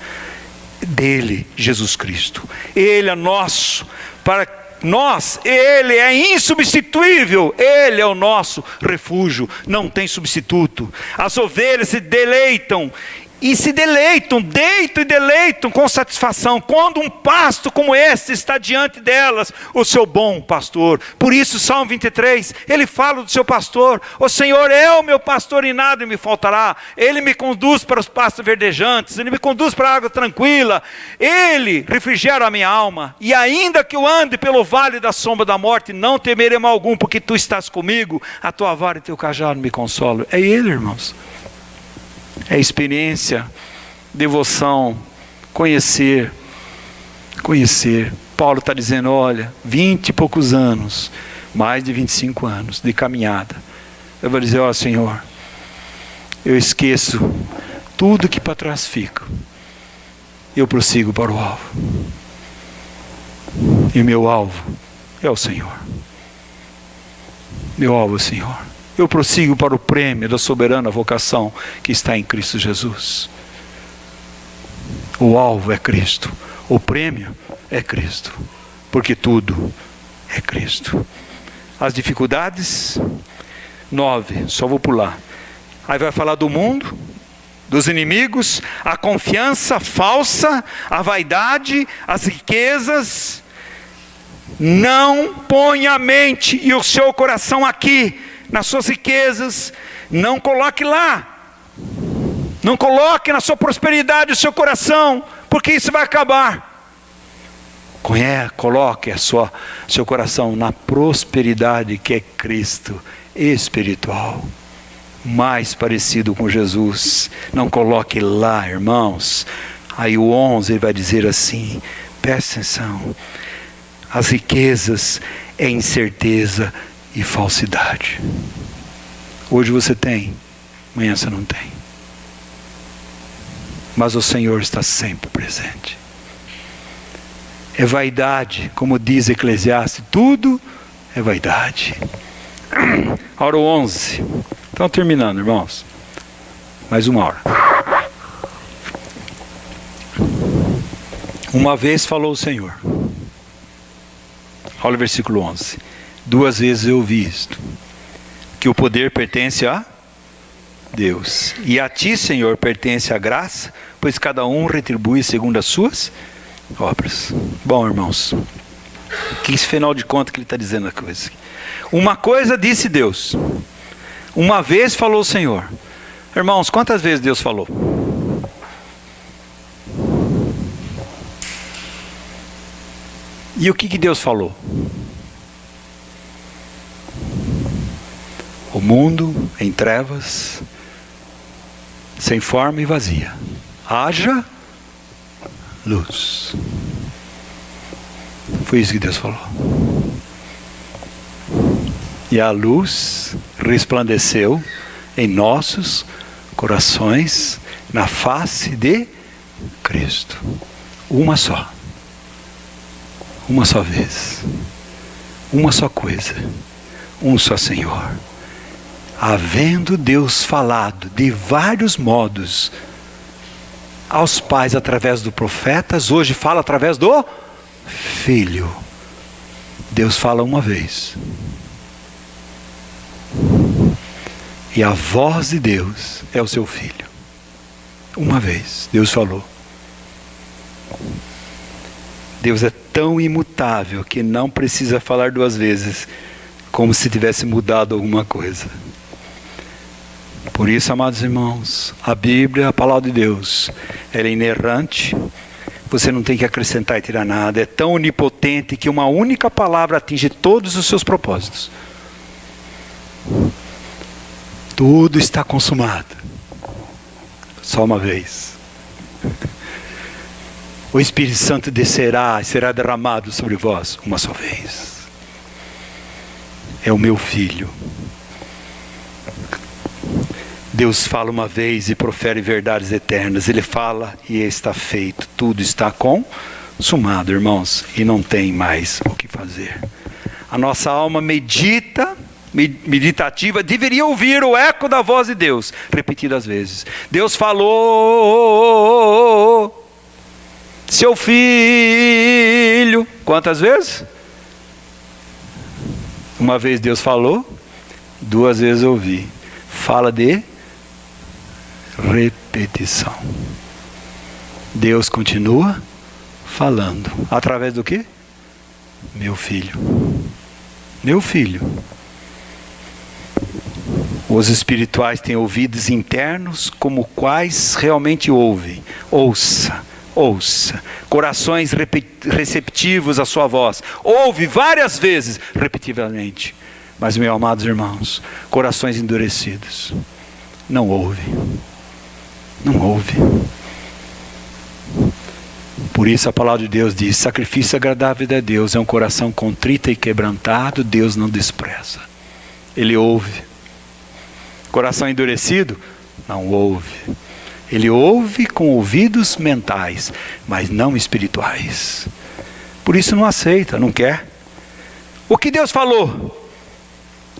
[SPEAKER 2] dele, Jesus Cristo. Ele é nosso, para nós, Ele é insubstituível, Ele é o nosso refúgio, não tem substituto. As ovelhas se deleitam, deitam e deleitam com satisfação, quando um pasto como este está diante delas, o seu bom pastor. Por isso, Salmo 23, ele fala do seu pastor: o Senhor é o meu pastor e nada me faltará. Ele me conduz para os pastos verdejantes, Ele me conduz para a água tranquila, Ele refrigera a minha alma. E ainda que eu ande pelo vale da sombra da morte, não temerei mal algum, porque Tu estás comigo, a Tua vara e Teu cajado me consolam. É Ele, irmãos. É experiência, devoção, conhecer. Paulo está dizendo, olha, 20 e poucos anos, mais de 25 anos de caminhada. Eu vou dizer, ó Senhor, eu esqueço tudo que para trás fica. Eu prossigo para o alvo. E meu alvo é o Senhor. Meu alvo é o Senhor. Eu prossigo para o prêmio da soberana vocação que está em Cristo Jesus. O alvo é Cristo. O prêmio é Cristo. Porque tudo é Cristo. As dificuldades, 9, só vou pular. Aí vai falar do mundo, dos inimigos, a confiança falsa, a vaidade, as riquezas. Não ponha a mente e o seu coração aqui, nas suas riquezas. Não coloque lá. Não coloque na sua prosperidade o seu coração, porque isso vai acabar. Coloque seu coração na prosperidade que é Cristo espiritual, mais parecido com Jesus. Não coloque lá, irmãos. Aí o 11 ele vai dizer assim, presta atenção: as riquezas é incerteza e falsidade. Hoje você tem, amanhã você não tem. Mas o Senhor está sempre presente. É vaidade, como diz Eclesiastes, tudo é vaidade. Hora 11. Estão terminando, irmãos. Mais uma hora. Uma vez falou o Senhor. Olha o versículo 11. 2 vezes eu ouvi isto, que o poder pertence a Deus, e a Ti, Senhor, pertence a graça, pois cada um retribui segundo as suas obras. Bom, irmãos, que final de contas que ele está dizendo a coisa? Uma coisa disse Deus, uma vez falou o Senhor. Irmãos, quantas vezes Deus falou? E o que Deus falou? O mundo em trevas, sem forma e vazia. Haja luz. Foi isso que Deus falou. E a luz resplandeceu em nossos corações, na face de Cristo. Uma só. Uma só vez. Uma só coisa. Um só Senhor. Havendo Deus falado de vários modos aos pais através dos profetas, hoje fala através do Filho. Deus fala uma vez. E a voz de Deus é o seu Filho. Uma vez Deus falou. Deus é tão imutável que não precisa falar 2 vezes, como se tivesse mudado alguma coisa. Por isso, amados irmãos, a Bíblia, a palavra de Deus, ela é inerrante. Você não tem que acrescentar e tirar nada. É tão onipotente que uma única palavra atinge todos os seus propósitos. Tudo está consumado. Só uma vez. O Espírito Santo descerá e será derramado sobre vós uma só vez. É o meu Filho. Deus fala uma vez e profere verdades eternas. Ele fala e está feito. Tudo está consumado, irmãos. E não tem mais o que fazer. A nossa alma meditativa deveria ouvir o eco da voz de Deus repetidas vezes. Deus falou. seu filho. Quantas vezes? Uma vez Deus falou, 2 vezes eu ouvi. Fala de repetição. Deus continua falando. Através do quê? Meu filho. Meu filho. Os espirituais têm ouvidos internos como quais realmente ouvem. Ouça, ouça. Corações receptivos à sua voz. Ouve várias vezes, repetidamente. Mas, meus amados irmãos, corações endurecidos. Não ouve. Não ouve. Por isso a palavra de Deus diz, sacrifício agradável a Deus é um coração contrito e quebrantado, Deus não despreza. Ele ouve. Coração endurecido? Não ouve. Ele ouve com ouvidos mentais, mas não espirituais. Por isso não aceita, não quer. O que Deus falou?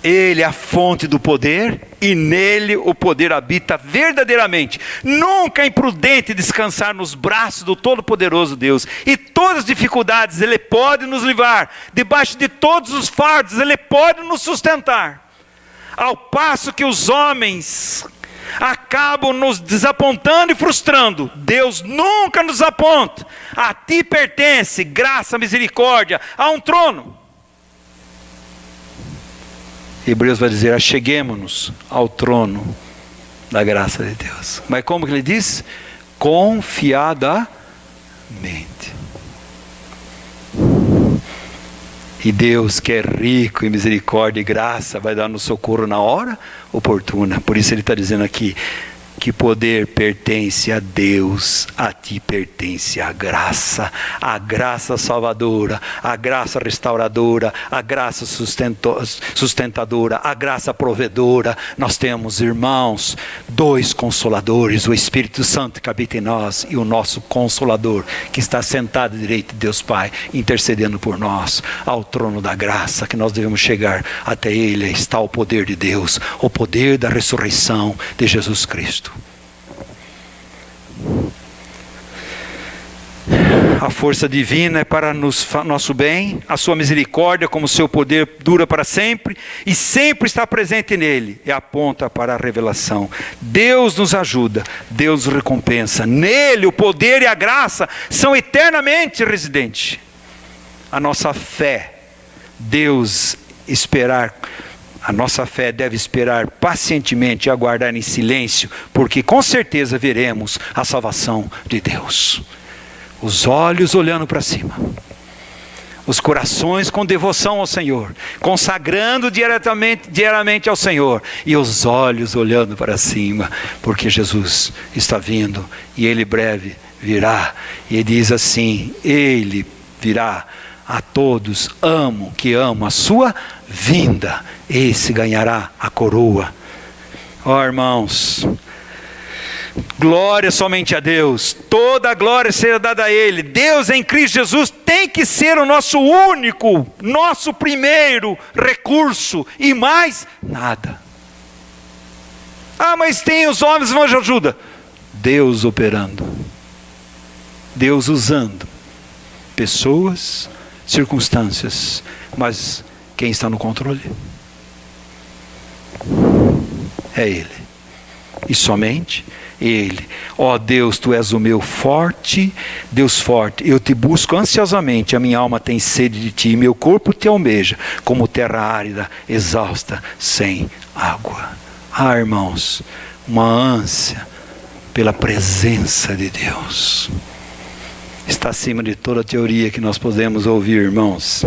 [SPEAKER 2] Ele é a fonte do poder e nele o poder habita verdadeiramente. Nunca é imprudente descansar nos braços do Todo-Poderoso Deus. E todas as dificuldades Ele pode nos livrar. Debaixo de todos os fardos Ele pode nos sustentar. Ao passo que os homens acabam nos desapontando e frustrando, Deus nunca nos aponta. A ti pertence graça, misericórdia, a um trono. Hebreus vai dizer, acheguemo-nos ao trono da graça de Deus. Mas como que ele diz? Confiadamente. E Deus, que é rico em misericórdia e graça, vai dar no socorro na hora oportuna. Por isso ele está dizendo aqui, que poder pertence a Deus, a ti pertence a graça salvadora, a graça restauradora, a graça sustentadora, a graça provedora. Nós temos, irmãos, 2 consoladores, o Espírito Santo que habita em nós e o nosso Consolador, que está sentado à direita de Deus Pai, intercedendo por nós, ao trono da graça, que nós devemos chegar até Ele. Está o poder de Deus, o poder da ressurreição de Jesus Cristo. A força divina é para nosso bem, a sua misericórdia como seu poder dura para sempre e sempre está presente nele e aponta para a revelação. Deus nos ajuda, Deus nos recompensa, nele o poder e a graça são eternamente residentes. A nossa fé, a nossa fé deve esperar pacientemente e aguardar em silêncio, porque com certeza veremos a salvação de Deus. Os olhos olhando para cima, os corações com devoção ao Senhor, consagrando diariamente ao Senhor, e os olhos olhando para cima, porque Jesus está vindo, e Ele breve virá, e Ele diz assim, Ele virá a todos, que amam a sua vinda, esse ganhará a coroa. Ó irmãos, glória somente a Deus, toda a glória será dada a Ele. Deus em Cristo Jesus tem que ser o nosso único, nosso primeiro recurso e mais nada. Mas tem os homens de ajuda. Deus operando, Deus usando pessoas, circunstâncias, mas quem está no controle? É Ele, e somente Ele. Ó Deus, Tu és o meu forte, Deus forte, eu te busco ansiosamente, a minha alma tem sede de Ti, meu corpo Te almeja, como terra árida, exausta, sem água. Irmãos, uma ânsia pela presença de Deus está acima de toda teoria que nós podemos ouvir, irmãos.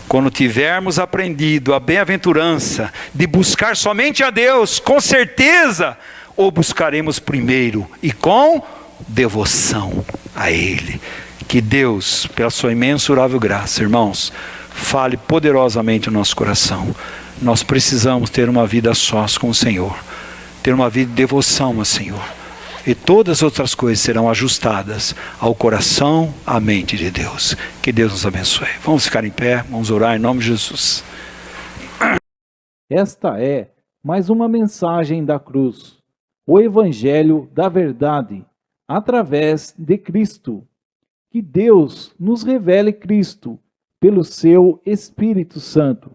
[SPEAKER 2] Quando tivermos aprendido a bem-aventurança de buscar somente a Deus, com certeza o buscaremos primeiro e com devoção a Ele. Que Deus, pela sua imensurável graça, irmãos, fale poderosamente no nosso coração. Nós precisamos ter uma vida a sós com o Senhor, ter uma vida de devoção ao Senhor. E todas as outras coisas serão ajustadas ao coração, à mente de Deus. Que Deus nos abençoe. Vamos ficar em pé, vamos orar em nome de Jesus.
[SPEAKER 3] Esta é mais uma mensagem da cruz, o Evangelho da verdade, através de Cristo. que Deus nos revele Cristo pelo seu Espírito Santo.